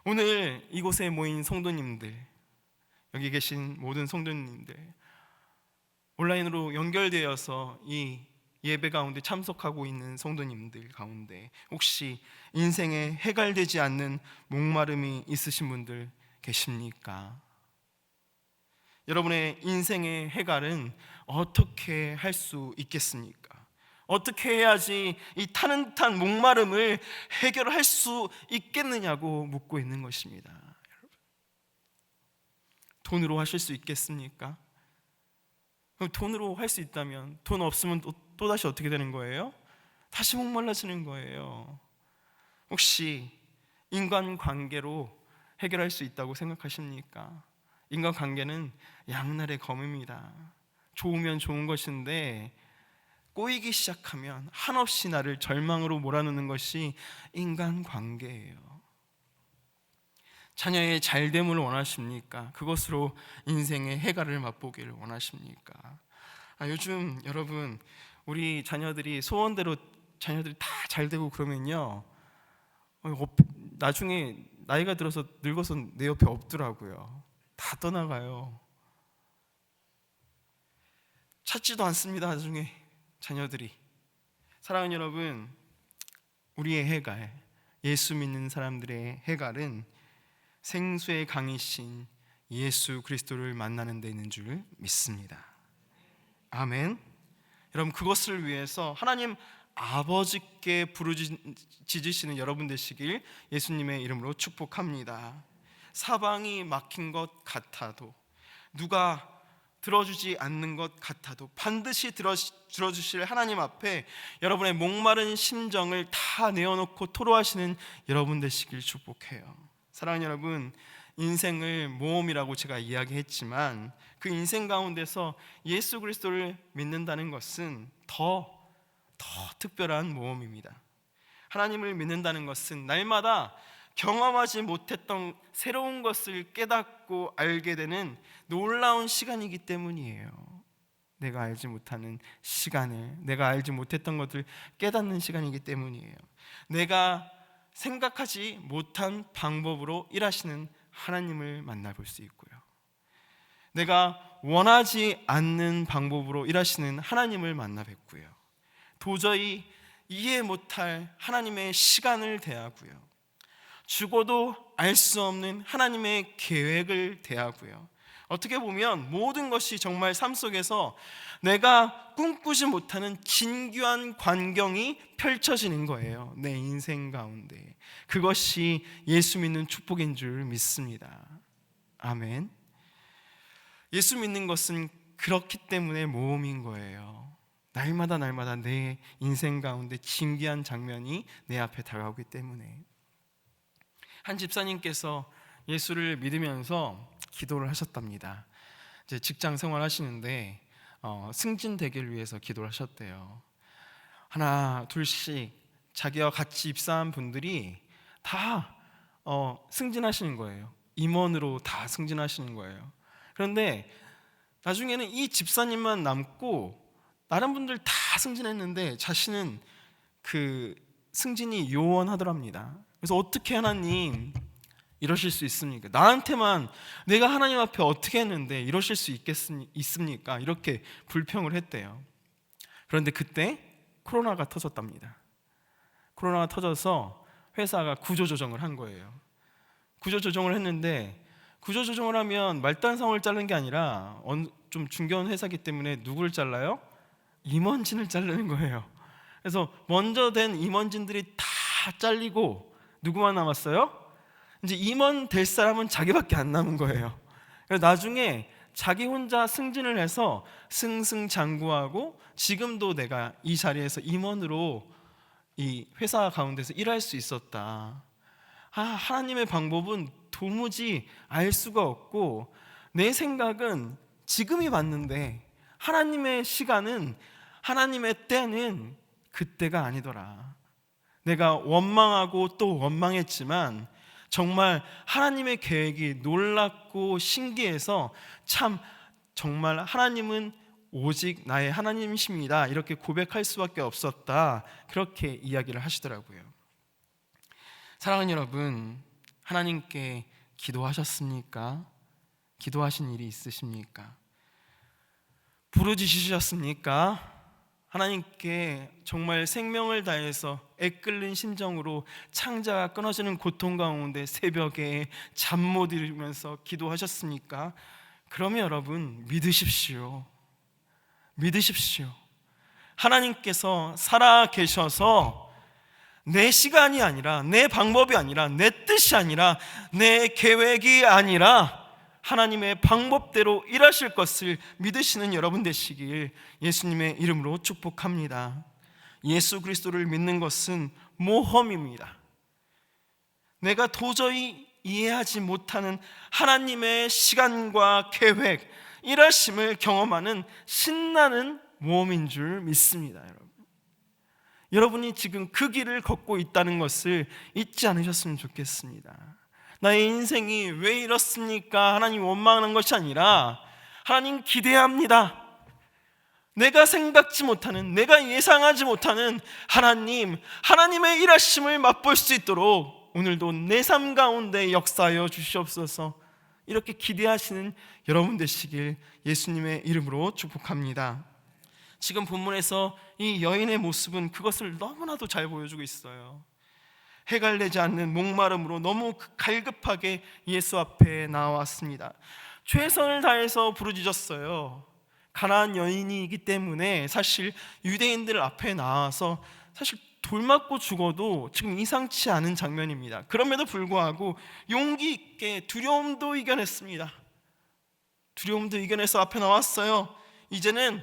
오늘 이곳에 모인 성도님들, 여기 계신 모든 성도님들, 온라인으로 연결되어서 이 예배 가운데 참석하고 있는 성도님들 가운데 혹시 인생에 해갈되지 않는 목마름이 있으신 분들 계십니까? 여러분의 인생의 해갈은 어떻게 할 수 있겠습니까? 어떻게 해야지 이 타는 듯한 목마름을 해결할 수 있겠느냐고 묻고 있는 것입니다. 돈으로 하실 수 있겠습니까? 돈으로 할 수 있다면 돈 없으면 또다시 어떻게 되는 거예요? 다시 목말라지는 거예요. 혹시 인간관계로 해결할 수 있다고 생각하십니까? 인간관계는 양날의 검입니다. 좋으면 좋은 것인데 꼬이기 시작하면 한없이 나를 절망으로 몰아넣는 것이 인간관계예요. 자녀의 잘됨을 원하십니까? 그것으로 인생의 해갈을 맛보기를 원하십니까? 요즘 여러분, 우리 자녀들이 소원대로 자녀들이 다 잘되고 그러면요, 나중에 나이가 들어서 늙어서 내 옆에 없더라고요. 다 떠나가요. 찾지도 않습니다. 나중에 자녀들이. 사랑하는 여러분, 우리의 해갈, 예수 믿는 사람들의 해갈은 생수의 강이신 예수 그리스도를 만나는 데 있는 줄 믿습니다. 아멘. 여러분, 그것을 위해서 하나님 아버지께 부르짖으시는 여러분 되시길 예수님의 이름으로 축복합니다. 사방이 막힌 것 같아도, 누가 들어주지 않는 것 같아도 반드시 들어주실 하나님 앞에 여러분의 목마른 심정을 다 내어놓고 토로하시는 여러분 되시길 축복해요. 사랑하는 여러분, 인생을 모험이라고 제가 이야기했지만 그 인생 가운데서 예수 그리스도를 믿는다는 것은 더 특별한 모험입니다. 하나님을 믿는다는 것은 날마다 경험하지 못했던 새로운 것을 깨닫고 알게 되는 놀라운 시간이기 때문이에요. 내가 알지 못하는 시간을, 내가 알지 못했던 것을 깨닫는 시간이기 때문이에요. 내가 생각하지 못한 방법으로 일하시는 하나님을 만나볼 수 있고요, 내가 원하지 않는 방법으로 일하시는 하나님을 만나 뵙고요, 도저히 이해 못할 하나님의 시간을 대하고요, 죽어도 알 수 없는 하나님의 계획을 대하고요, 어떻게 보면 모든 것이 정말 삶 속에서 내가 꿈꾸지 못하는 진귀한 광경이 펼쳐지는 거예요. 내 인생 가운데. 그것이 예수 믿는 축복인 줄 믿습니다. 아멘. 예수 믿는 것은 그렇기 때문에 모험인 거예요. 날마다 내 인생 가운데 진귀한 장면이 내 앞에 다가오기 때문에. 한 집사님께서 예수를 믿으면서 기도를 하셨답니다. 이제 직장 생활 하시는데 승진되기를 위해서 기도를 하셨대요. 하나 둘씩 자기와 같이 입사한 분들이 다 승진하시는 거예요. 임원으로 다 승진하시는 거예요. 그런데 나중에는 이 집사님만 남고 다른 분들 다 승진했는데 자신은 그 승진이 요원하더랍니다. 그래서 어떻게 하나님 이러실 수 있습니까? 나한테만, 내가 하나님 앞에 어떻게 했는데 이러실 수 있습니까? 이렇게 불평을 했대요. 그런데 그때 코로나가 터졌답니다. 코로나가 터져서 회사가 구조조정을 한 거예요. 구조조정을 했는데, 구조조정을 하면 말단상을 자르는 게 아니라 좀 중견 회사이기 때문에 누구를 잘라요? 임원진을 자르는 거예요. 그래서 먼저 된 임원진들이 다 잘리고 누구만 남았어요? 이제 임원 될 사람은 자기밖에 안 남은 거예요. 그래서 나중에 자기 혼자 승진을 해서 승승장구하고 지금도 내가 이 자리에서 임원으로 이 회사 가운데서 일할 수 있었다. 하나님의 방법은 도무지 알 수가 없고, 내 생각은 지금이 맞는데 하나님의 시간은, 하나님의 때는 그때가 아니더라. 내가 원망하고 또 원망했지만 정말 하나님의 계획이 놀랍고 신기해서 참 정말 하나님은 오직 나의 하나님이십니다, 이렇게 고백할 수밖에 없었다, 그렇게 이야기를 하시더라고요. 사랑하는 여러분, 하나님께 기도하셨습니까? 기도하신 일이 있으십니까? 부르짖으셨습니까? 하나님께 정말 생명을 다해서 애끓는 심정으로 창자가 끊어지는 고통 가운데 새벽에 잠 못 이루면서 기도하셨습니까? 그러면 여러분 믿으십시오. 믿으십시오. 하나님께서 살아 계셔서 내 시간이 아니라, 내 방법이 아니라, 내 뜻이 아니라, 내 계획이 아니라 하나님의 방법대로 일하실 것을 믿으시는 여러분 되시길 예수님의 이름으로 축복합니다. 예수 그리스도를 믿는 것은 모험입니다. 내가 도저히 이해하지 못하는 하나님의 시간과 계획, 일하심을 경험하는 신나는 모험인 줄 믿습니다. 여러분이 지금 그 길을 걷고 있다는 것을 잊지 않으셨으면 좋겠습니다. 나의 인생이 왜 이렇습니까? 하나님 원망하는 것이 아니라 하나님 기대합니다. 내가 생각지 못하는, 내가 예상하지 못하는 하나님의 일하심을 맛볼 수 있도록 오늘도 내 삶 가운데 역사하여 주시옵소서. 이렇게 기대하시는 여러분 되시길 예수님의 이름으로 축복합니다. 지금 본문에서 이 여인의 모습은 그것을 너무나도 잘 보여주고 있어요. 해갈되지 않는 목마름으로 너무 갈급하게 예수 앞에 나왔습니다. 최선을 다해서 부르짖었어요. 가나안 여인이기 때문에 사실 유대인들 앞에 나와서 사실 돌 맞고 죽어도 지금 이상치 않은 장면입니다. 그럼에도 불구하고 용기 있게 두려움도 이겨냈습니다. 두려움도 이겨내서 앞에 나왔어요. 이제는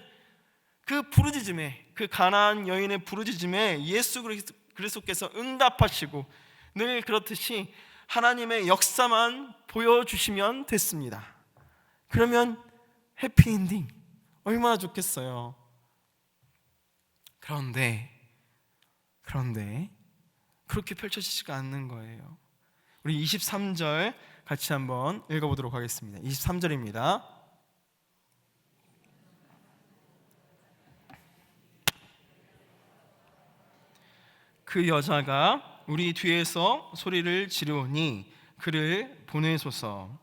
그 부르짖음에, 그 가나안 여인의 부르짖음에 예수 그리스도께서 응답하시고 늘 그렇듯이 하나님의 역사만 보여주시면 됐습니다. 그러면 해피엔딩 얼마나 좋겠어요. 그런데 그렇게 펼쳐지지가 않는 거예요. 우리 23절 같이 한번 읽어보도록 하겠습니다. 23절입니다. 그 여자가 우리 뒤에서 소리를 지르오니 그를 보내소서.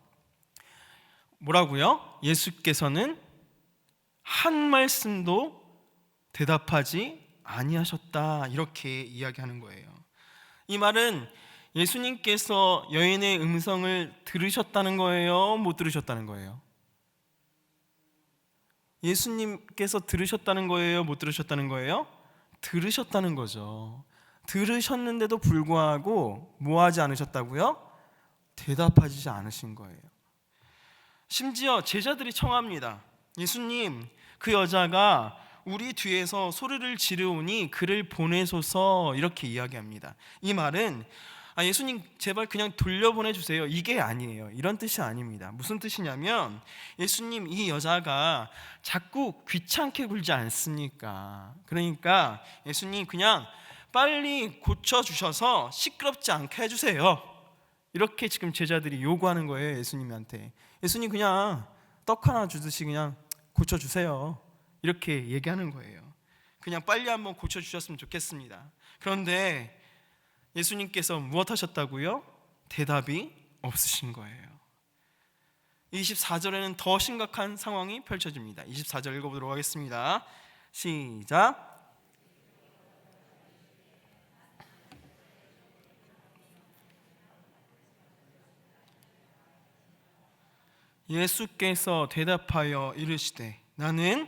뭐라고요? 예수께서는 한 말씀도 대답하지 아니하셨다, 이렇게 이야기하는 거예요. 이 말은 예수님께서 여인의 음성을 들으셨다는 거예요? 못 들으셨다는 거예요? 예수님께서 들으셨다는 거예요? 못 들으셨다는 거예요? 들으셨다는 거죠. 들으셨는데도 불구하고 뭐 하지 않으셨다고요? 대답하지 않으신 거예요. 심지어 제자들이 청합니다. 예수님, 그 여자가 우리 뒤에서 소리를 지르오니 그를 보내소서, 이렇게 이야기합니다. 이 말은 예수님 제발 그냥 돌려보내주세요, 이게 아니에요. 이런 뜻이 아닙니다. 무슨 뜻이냐면 예수님, 이 여자가 자꾸 귀찮게 굴지 않습니까? 그러니까 예수님 그냥 빨리 고쳐주셔서 시끄럽지 않게 해주세요, 이렇게 지금 제자들이 요구하는 거예요. 예수님한테 예수님 그냥 떡 하나 주듯이 그냥 고쳐주세요, 이렇게 얘기하는 거예요. 그냥 빨리 한번 고쳐주셨으면 좋겠습니다. 그런데 예수님께서 무엇 하셨다고요? 대답이 없으신 거예요. 24절에는 더 심각한 상황이 펼쳐집니다. 24절 읽어보도록 하겠습니다. 시작. 예수께서 대답하여 이르시되 나는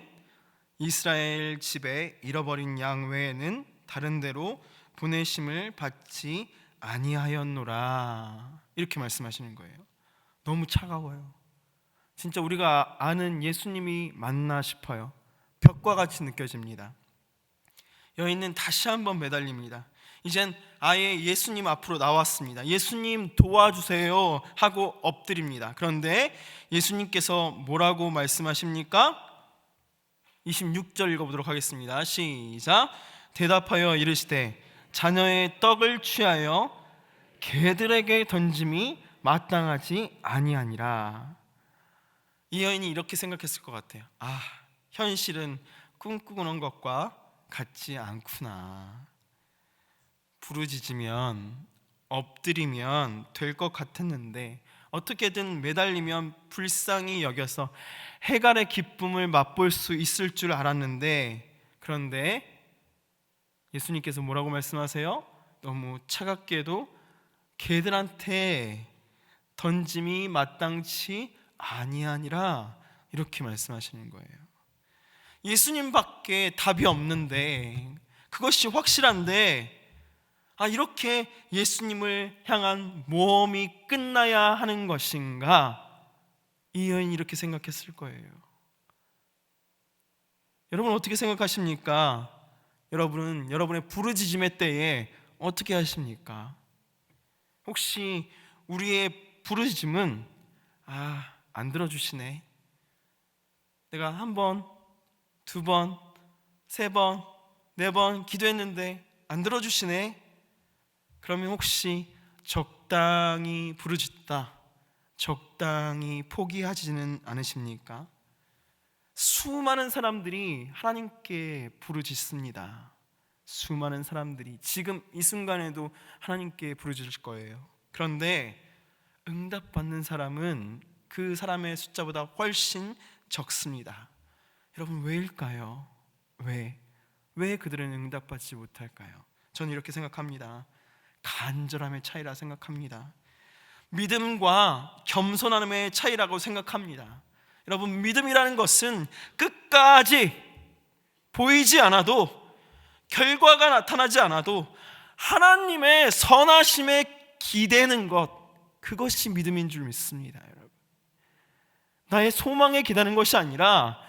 이스라엘 집에 잃어버린 양 외에는 다른 데로 보내심을 받지 아니하였노라, 이렇게 말씀하시는 거예요. 너무 차가워요. 진짜 우리가 아는 예수님이 맞나 싶어요. 벽과 같이 느껴집니다. 여인은 다시 한번 매달립니다. 이젠 아예 예수님 앞으로 나왔습니다. 예수님 도와주세요 하고 엎드립니다. 그런데 예수님께서 뭐라고 말씀하십니까? 26절 읽어보도록 하겠습니다. 시작. 대답하여 이르시되 자녀의 떡을 취하여 개들에게 던짐이 마땅하지 아니하니라. 이 여인이 이렇게 생각했을 것 같아요. 현실은 꿈꾸는 것과 같지 않구나. 부르짖으면 엎드리면 될 것 같았는데 어떻게든 매달리면 불쌍히 여겨서 해갈의 기쁨을 맛볼 수 있을 줄 알았는데, 그런데 예수님께서 뭐라고 말씀하세요? 너무 차갑게도 개들한테 던짐이 마땅치 아니하니라, 이렇게 말씀하시는 거예요. 예수님밖에 답이 없는데, 그것이 확실한데 이렇게 예수님을 향한 모험이 끝나야 하는 것인가? 이 여인이 이렇게 생각했을 거예요. 여러분 어떻게 생각하십니까? 여러분은 여러분의 부르짖음의 때에 어떻게 하십니까? 혹시 우리의 부르짖음은 안 들어주시네, 내가 한 번, 두 번, 세 번, 네 번 기도했는데 안 들어주시네, 그러면 혹시 적당히 부르짖다 적당히 포기하지는 않으십니까? 수많은 사람들이 하나님께 부르짖습니다. 수많은 사람들이 지금 이 순간에도 하나님께 부르짖을 거예요. 그런데 응답받는 사람은 그 사람의 숫자보다 훨씬 적습니다. 여러분, 왜일까요? 왜 그들은 응답받지 못할까요? 저는 이렇게 생각합니다. 간절함의 차이라 생각합니다. 믿음과 겸손함의 차이라고 생각합니다. 여러분, 믿음이라는 것은 끝까지 보이지 않아도, 결과가 나타나지 않아도 하나님의 선하심에 기대는 것, 그것이 믿음인 줄 믿습니다. 여러분, 나의 소망에 기대는 것이 아니라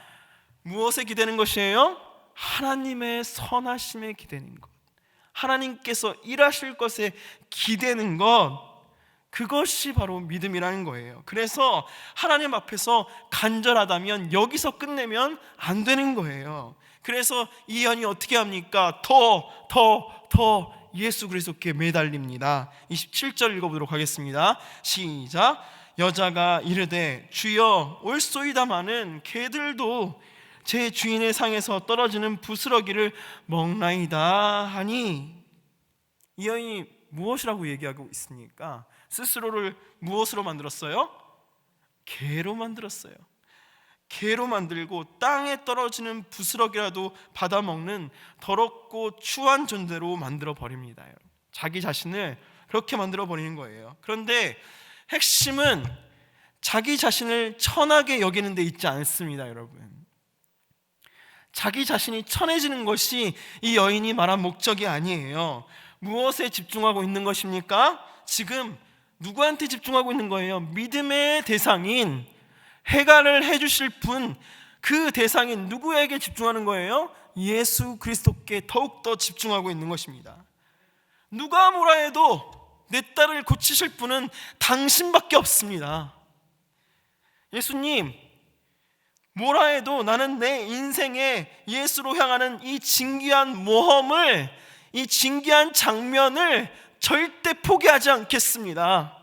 무엇에 기대는 것이에요? 하나님의 선하심에 기대는 것, 하나님께서 일하실 것에 기대는 것, 그것이 바로 믿음이라는 거예요. 그래서 하나님 앞에서 간절하다면 여기서 끝내면 안 되는 거예요. 그래서 이 여인이 어떻게 합니까? 더 예수 그리스도께 매달립니다. 27절 읽어보도록 하겠습니다. 시작. 여자가 이르되 주여 올소이다마는 개들도 제 주인의 상에서 떨어지는 부스러기를 먹나이다 하니, 이 여인이 무엇이라고 얘기하고 있습니까? 스스로를 무엇으로 만들었어요? 개로 만들었어요. 개로 만들고 땅에 떨어지는 부스러기라도 받아먹는 더럽고 추한 존재로 만들어 버립니다. 자기 자신을 그렇게 만들어 버리는 거예요. 그런데 핵심은 자기 자신을 천하게 여기는 데 있지 않습니다. 여러분, 자기 자신이 천해지는 것이 이 여인이 말한 목적이 아니에요. 무엇에 집중하고 있는 것입니까? 지금 누구한테 집중하고 있는 거예요? 믿음의 대상인, 해결을 해주실 분, 그 대상인 누구에게 집중하는 거예요? 예수 그리스도께 더욱더 집중하고 있는 것입니다. 누가 뭐라 해도 내 딸을 고치실 분은 당신밖에 없습니다. 예수님, 뭐라 해도 나는 내 인생에 예수로 향하는 이 진귀한 모험을, 이 진귀한 장면을 절대 포기하지 않겠습니다.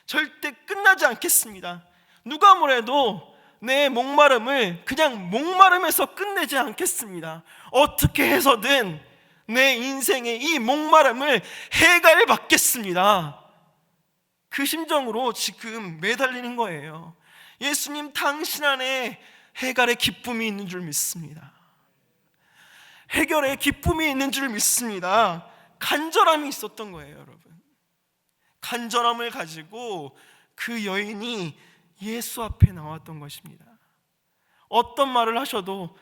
절대 끝나지 않겠습니다. 누가 뭐래도 내 목마름을 그냥 목마름에서 끝내지 않겠습니다. 어떻게 해서든 내 인생의 이 목마름을 해결받겠습니다. 그 심정으로 지금 매달리는 거예요. 예수님, 당신 안에 해결의 기쁨이 있는 줄 믿습니다. 해결의 기쁨이 있는 줄 믿습니다. 간절함이 있었던 거예요. 여러분, 간절함을 가지고 그 여인이 예수 앞에 나왔던 것입니다. 어떤 말을 하셔도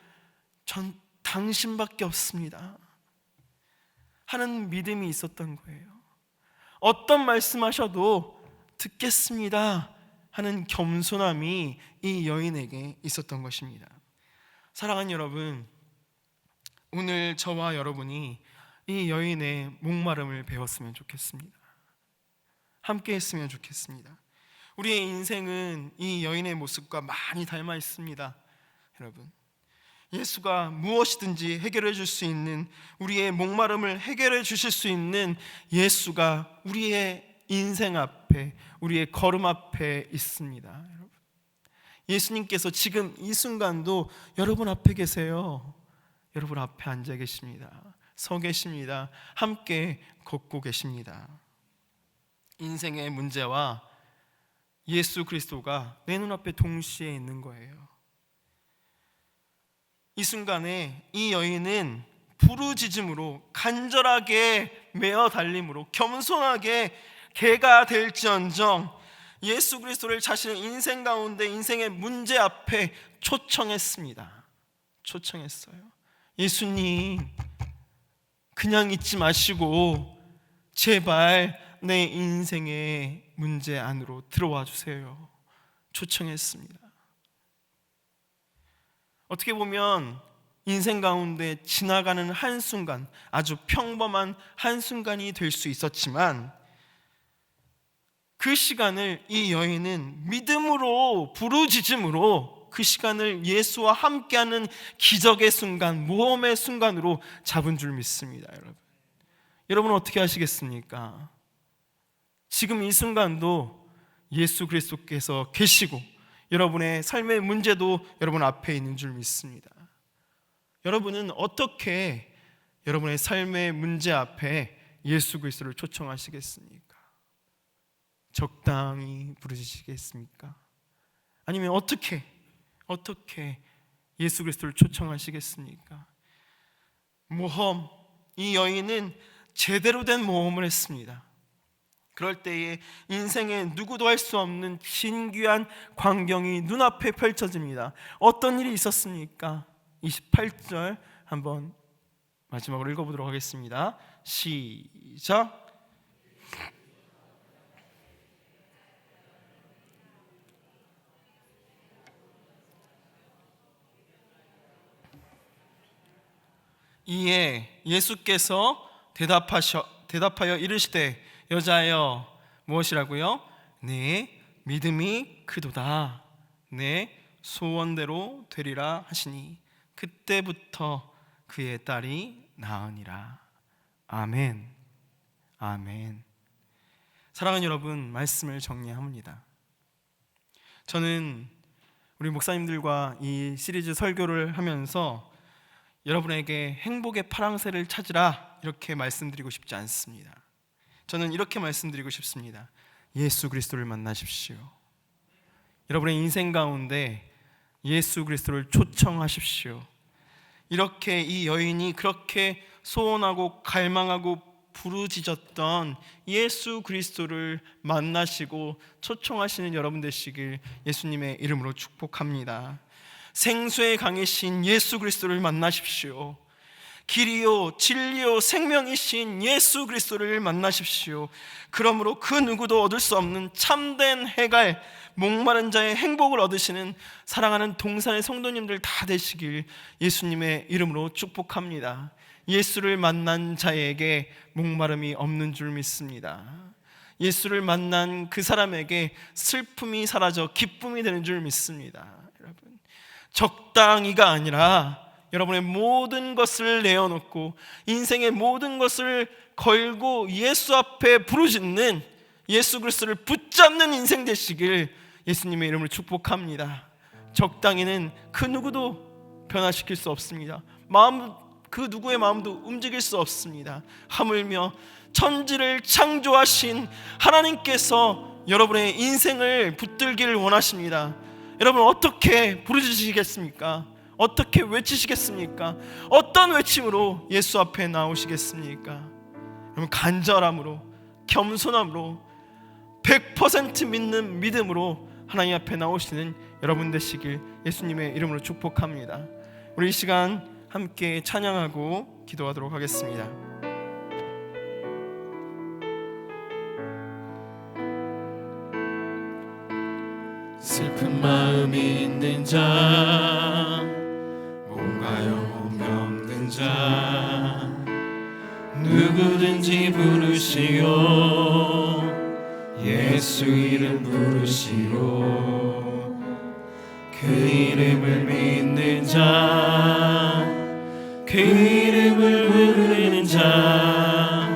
전 당신밖에 없습니다 하는 믿음이 있었던 거예요. 어떤 말씀하셔도 듣겠습니다 하는 겸손함이 이 여인에게 있었던 것입니다. 사랑하는 여러분, 오늘 저와 여러분이 이 여인의 목마름을 배웠으면 좋겠습니다. 함께 했으면 좋겠습니다. 우리의 인생은 이 여인의 모습과 많이 닮아 있습니다. 여러분, 예수가 무엇이든지 해결해 줄 수 있는, 우리의 목마름을 해결해 주실 수 있는 예수가 우리의 인생 앞에, 우리의 걸음 앞에 있습니다. 여러분, 예수님께서 지금 이 순간도 여러분 앞에 계세요. 여러분 앞에 앉아 계십니다. 서 계십니다. 함께 걷고 계십니다. 인생의 문제와 예수 그리스도가 내 눈앞에 동시에 있는 거예요. 이 순간에 이 여인은 부르짖음으로, 간절하게 메어 달림으로, 겸손하게 개가 될지언정 예수 그리스도를 자신의 인생 가운데, 인생의 문제 앞에 초청했습니다. 초청했어요. 예수님, 그냥 있지 마시고 제발 내 인생의 문제 안으로 들어와 주세요. 초청했습니다. 어떻게 보면 인생 가운데 지나가는 한순간, 아주 평범한 한순간이 될 수 있었지만, 그 시간을 이 여인은 믿음으로, 부르짖음으로 그 시간을 예수와 함께하는 기적의 순간, 모험의 순간으로 잡은 줄 믿습니다. 여러분 어떻게 하시겠습니까? 지금 이 순간도 예수 그리스도께서 계시고 여러분의 삶의 문제도 여러분 앞에 있는 줄 믿습니다. 여러분은 어떻게 여러분의 삶의 문제 앞에 예수 그리스도를 초청하시겠습니까? 적당히 부르시겠습니까? 아니면 어떻게 예수 그리스도를 초청하시겠습니까? 모험, 이 여인은 제대로 된 모험을 했습니다. 그럴 때에 인생에 누구도 할 수 없는 신기한 광경이 눈앞에 펼쳐집니다. 어떤 일이 있었습니까? 28절 한번 마지막으로 읽어보도록 하겠습니다. 시작. 이에 예수께서 대답하여 이르시되 여자여 무엇이라고요? 네 믿음이 크도다. 내 소원대로 되리라 하시니 그때부터 그의 딸이 나으니라. 아멘. 아멘. 사랑하는 여러분, 말씀을 정리합니다. 저는 우리 목사님들과 이 시리즈 설교를 하면서 여러분에게 행복의 파랑새를 찾으라 이렇게 말씀드리고 싶지 않습니다. 저는 이렇게 말씀드리고 싶습니다. 예수 그리스도를 만나십시오. 여러분의 인생 가운데 예수 그리스도를 초청하십시오. 이렇게 이 여인이 그렇게 소원하고 갈망하고 부르짖었던 예수 그리스도를 만나시고 초청하시는 여러분 되시길 예수님의 이름으로 축복합니다. 생수의 강이신 예수 그리스도를 만나십시오. 길이요 진리요 생명이신 예수 그리스도를 만나십시오. 그러므로 그 누구도 얻을 수 없는 참된 해갈, 목마른 자의 행복을 얻으시는 사랑하는 동산의 성도님들 다 되시길 예수님의 이름으로 축복합니다. 예수를 만난 자에게 목마름이 없는 줄 믿습니다. 예수를 만난 그 사람에게 슬픔이 사라져 기쁨이 되는 줄 믿습니다. 여러분, 적당히가 아니라 여러분의 모든 것을 내어놓고 인생의 모든 것을 걸고 예수 앞에 부르짖는, 예수 그리스도를 붙잡는 인생 되시길 예수님의 이름으로 축복합니다. 적당히는 그 누구도 변화시킬 수 없습니다. 그 누구의 마음도 움직일 수 없습니다. 하물며 천지를 창조하신 하나님께서 여러분의 인생을 붙들기를 원하십니다. 여러분, 어떻게 부르짖으시겠습니까? 어떻게 외치시겠습니까? 어떤 외침으로 예수 앞에 나오시겠습니까? 여러분, 간절함으로, 겸손함으로, 100% 믿는 믿음으로 하나님 앞에 나오시는 여러분 되시길 예수님의 이름으로 축복합니다. 우리 이 시간 함께 찬양하고 기도하도록 하겠습니다. 슬픈 마음이 있는 자, 뭔가요 병든 자, 누구든지 부르시오. 예수 이름 부르시오. 그 이름을 믿는 자, 그 이름을 부르는 자,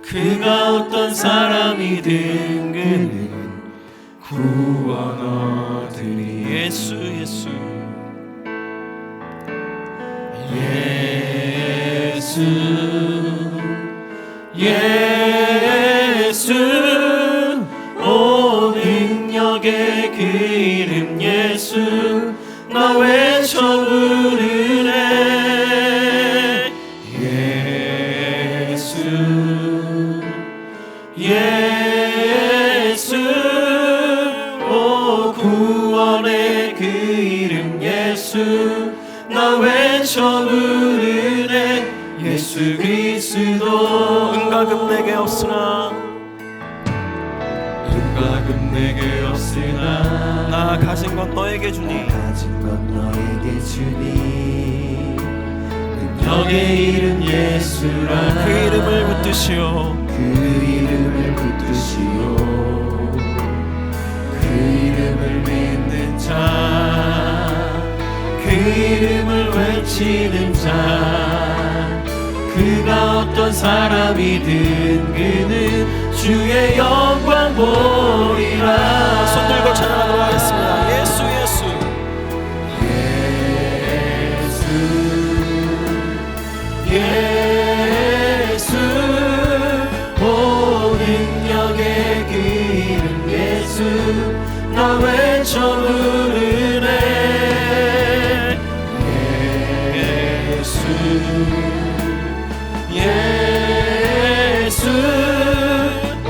그가 어떤 사람이든 그는 구원 얻으리. 예수 예수 예수 예수, 오 능력의 그 이름 예수, 나 외쳐 부르네. 예수 예수, 오 구원의 그 이름 예수, 나 외쳐 부르네. 예수 그리스도. 은과금 내게 없으나, 은과금 내게 없으나, 나 가진 것 너에게 주니, 가진 것 너에게 주니. 능력의 이름 예수라. 그 이름을 붙드시오. 그 이름을 붙드시오. 그 이름을 믿는 자, 그 이름을 외치는 자, 그가 어떤 사람이든 그는 주의 영광 보리라. 손 들고 찬양하도록 하겠습니다. 예수 예수 예수 나 외쳐 부르네. 예수 예수 오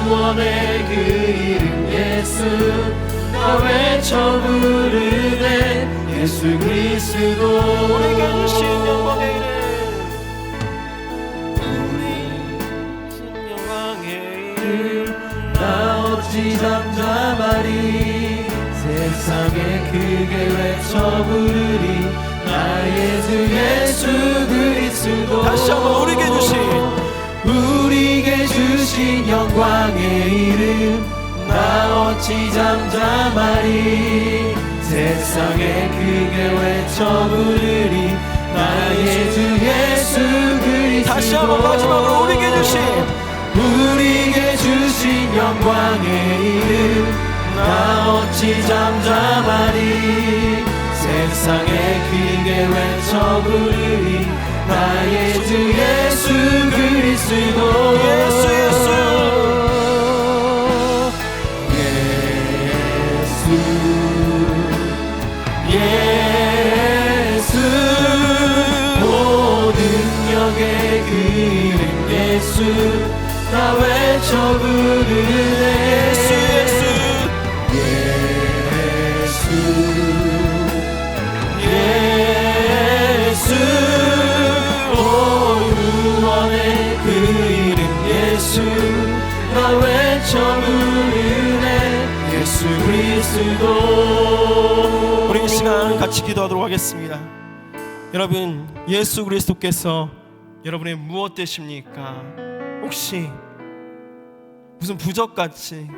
구원의 그 이름 예수 나 외쳐 부르네. 예수 그리스도 우리에게 주신 영광의 이름 나 어찌 잠잠하리. 세상에 크게 외쳐 부르리. 나의 주 예수 그리스도 다시 한번 우리에게 주신 영광의 이름 나 어찌 잠잠하리. 세상에 크게 외쳐 부르리. 나의 주 예수 그리스도 다시 한번 마지막으로 우리에게 주신 영광의 이름 나 어찌 잠잠하리. 세상에 크게 외쳐 부르리. 나의 주 예수 그리스도 예수 예수 예수 모든 능력의 그 이름 예수 나 외쳐 부르네. 예수 예수 오 구원의 그 이름 예수 나 외쳐 부르네. 예수 그리스도 우리 이 시간 같이 기도하도록 하겠습니다. 여러분 예수 그리스도께서 여러분의 무엇 되십니까? 혹시 무슨 부적같이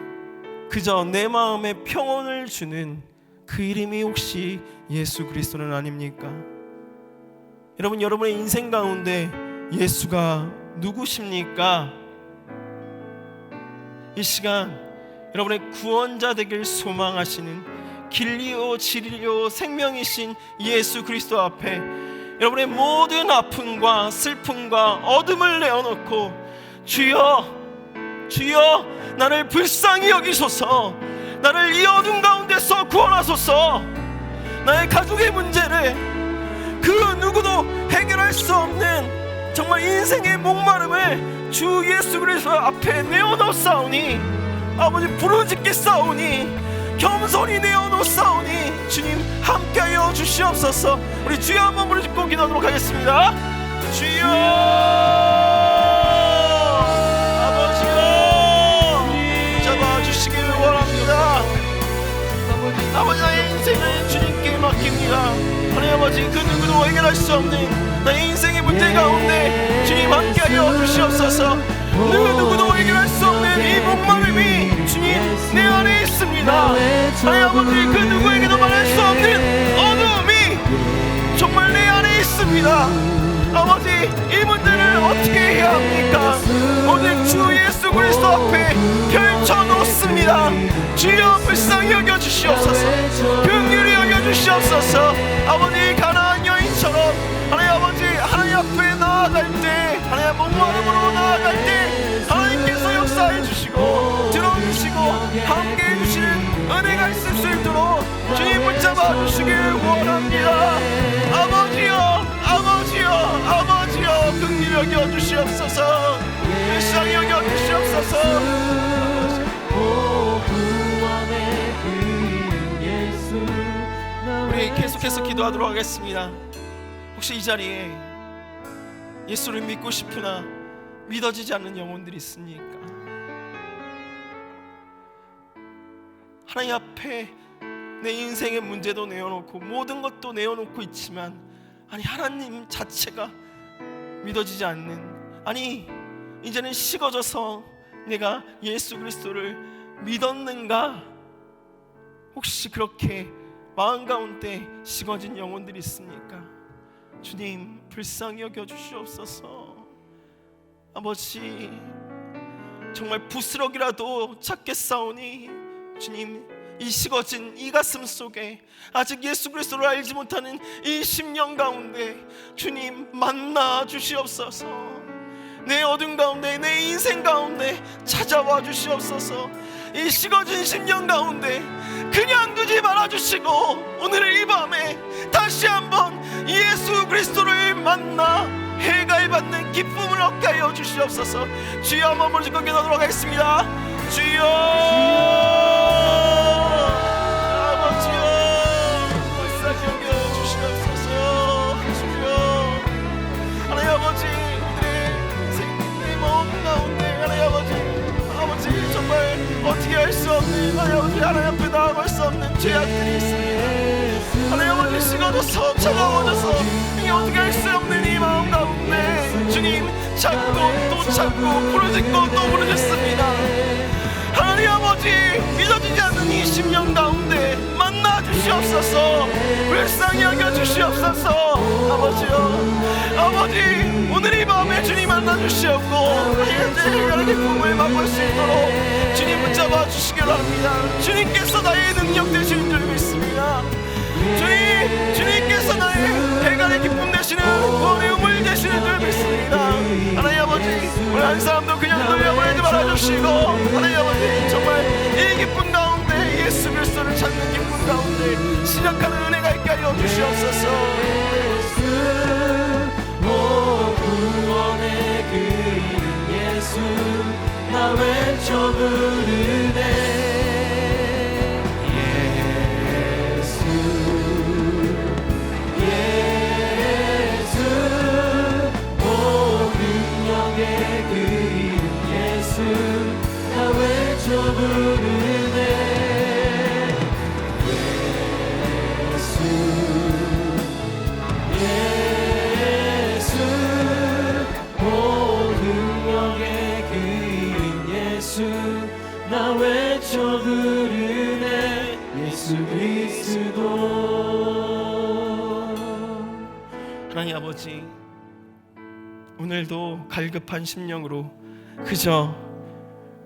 그저 내 마음에 평온을 주는 그 이름이 혹시 예수 그리스도는 아닙니까? 여러분 여러분의 인생 가운데 예수가 누구십니까? 이 시간 여러분의 구원자 되길 소망하시는 진리요 진리요 생명이신 예수 그리스도 앞에 여러분의 모든 아픔과 슬픔과 어둠을 내어놓고 주여 주여 나를 불쌍히 여기소서. 나를 이 어둠 가운데서 구원하소서. 나의 가족의 문제를 그 누구도 해결할 수 없는 정말 인생의 목마름을 주 예수 그리스도 앞에 내어놓사오니 아버지 부르짖겠사오니 겸손히 내어놓사오니 주님 함께하여 주시옵소서. 우리 주여 한번 부르짖고 기도하도록 하겠습니다. 주여 잡아주시길 원합니다. 아버지 나의 인생을 주님께 맡깁니다. 하나님 아버지 그 누구도 해결할 수 없는 나의 인생의 문제 가운데 주님 함께하여 주시옵소서. 누구도 해결할 수 없는 이 목마름이 주님 내 안에 있습니다. 하나님 아버지 그 누구에게도 말할 수 없는 어둠이 정말 내 안에 있습니다. 아버지 이 문제를 어떻게 해야 합니까? 오늘 주 예수 그리스도 앞에 펼쳐놓습니다. 주여 불쌍히 여겨주시옵소서. 긍휼히 여겨주시옵소서. 아버지 가나안 여인처럼 하나님 아버지 하나님 앞에 나아갈 때 하나님 목마름으로 나아갈 때 하나님께서 역사해 주시고 들어주시고 함께해 주시는 은혜가 있을 수 있도록 주님 붙잡아 주시길 원합니다. 아버지여 아버지여 아버지여 긍휼히 여겨주시옵소서. 불쌍히 여겨주시옵소서. 우리 계속해서 기도하도록 하겠습니다. 혹시 이 자리에 예수를 믿고 싶으나 믿어지지 않는 영혼들이 있습니까? 하나님 앞에 내 인생의 문제도 내어놓고 모든 것도 내어놓고 있지만 아니 하나님 자체가 믿어지지 않는, 아니 이제는 식어져서 내가 예수 그리스도를 믿었는가? 혹시 그렇게 마음 가운데 식어진 영혼들이 있습니까? 주님 불쌍히 여겨주시옵소서. 아버지 정말 부스럭이라도 찾겠사오니 주님 이 식어진 이 가슴 속에 아직 예수 그리스도를 알지 못하는 이 심령 가운데 주님 만나 주시옵소서. 내 어둠 가운데 내 인생 가운데 찾아와 주시옵소서. 이 식어진 심령 가운데 그냥 두지 말아주시고 오늘 이 밤에 다시 한번 예수 그리스도를 만나 해갈 받는 기쁨을 얻게 하여 주시옵소서. 주여 한번 머리 짚고 기도하도록 하겠습니다. 주여 아버지여 불쌍히 여겨 주시옵소서. 주여 하나님 아버지 우리의 생명의 마음 가운데 하나님 아버지 정말 어떻게 할 수 없는 하나님 아버지 하나님 앞에 나아갈 수 없는 죄악들이 있습니다. 하나님 아버지 식어져서 차가워져서 이게 어떻게 할 수 없는 이 마음 가운데 주님 찾고 또 찾고 부르짖고 또 부르짖습니다. 하나님 아버지 믿어지지 않는 이 심령 가운데 만나 주시옵소서. 불쌍히 여겨 주시옵소서. 아버지요 아버지 오늘 이 밤에 주님 만나 주시옵고 하나님의 기쁨을 맛볼 수 있도록 주님 붙잡아 주시기 바랍니다. 주님께서 나의 능력 되시는 줄 믿습니다. 주님께서 나의 해갈의 기쁨 되시는 구원의 우물 되시는 줄 믿습니다. 하나님 아버지 오늘 한 사람도 그냥 돌려보내지 말아주시고 하나님 아버지 정말 이 기쁨 가운데 예수 그리스도를 찾는 기쁨 가운데 시작하는 은혜가 있게 하여 주시옵소서. 오 구원의 그 이름 예수 나 외쳐 부르네. 나 외쳐 부르네 예수 그리스도. 하나님 아버지 오늘도 갈급한 심령으로 그저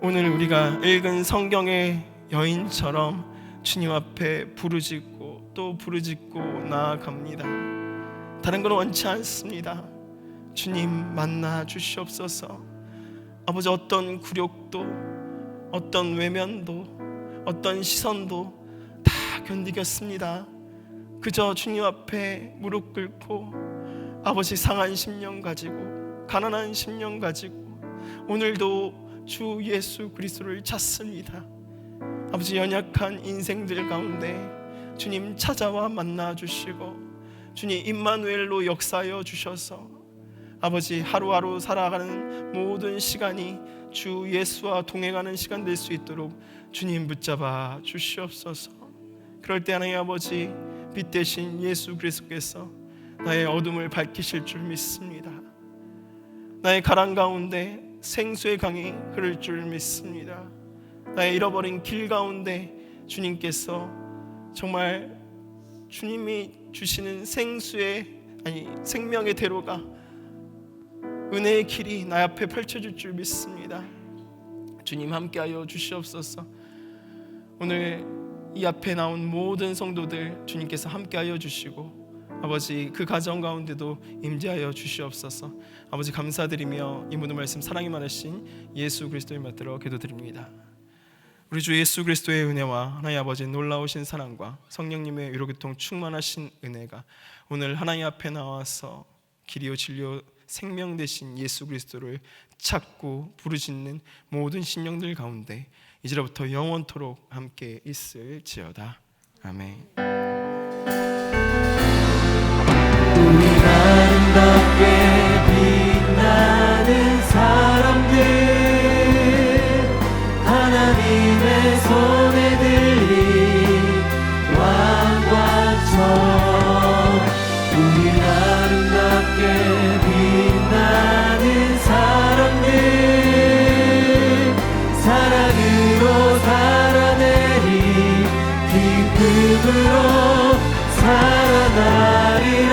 오늘 우리가 읽은 성경의 여인처럼 주님 앞에 부르짖고 또 부르짖고 나아갑니다. 다른 건 원치 않습니다. 주님 만나 주시옵소서. 아버지 어떤 굴욕도 어떤 외면도 어떤 시선도 다 견디겠습니다. 그저 주님 앞에 무릎 꿇고 아버지 상한 심령 가지고 가난한 심령 가지고 오늘도 주 예수 그리스도를 찾습니다. 아버지 연약한 인생들 가운데 주님 찾아와 만나 주시고 주님 임마누엘로 역사하여 주셔서 아버지 하루하루 살아가는 모든 시간이 주 예수와 동행하는 시간 될 수 있도록 주님 붙잡아 주시옵소서. 그럴 때 하나님 아버지 빛 대신 예수 그리스도께서 나의 어둠을 밝히실 줄 믿습니다. 나의 가랑 가운데 생수의 강이 흐를 줄 믿습니다. 나의 잃어버린 길 가운데 주님께서 정말 주님이 주시는 생명의 대로가 은혜의 길이 나 앞에 펼쳐질 줄 믿습니다. 주님 함께하여 주시옵소서. 오늘 이 앞에 나온 모든 성도들 주님께서 함께하여 주시고 아버지 그 가정 가운데도 임재하여 주시옵소서. 아버지 감사드리며 이 모든 말씀 사랑이 많으신 예수 그리스도의 받들어 기도드립니다. 우리 주 예수 그리스도의 은혜와 하나님 아버지 놀라우신 사랑과 성령님의 위로교통 충만하신 은혜가 오늘 하나님 앞에 나와서 길이요 진리요 생명 되신 예수 그리스도를 찾고 부르짖는 모든 심령들 가운데 이제로부터 영원토록 함께 있을지어다. 아멘. 우리 아름답게 빛나는 사람들 하나님의 손에 들린 왕관처럼 우리 아름답게 빛나는 사람들 사랑으로 살아내리 기쁨으로 살아나리라.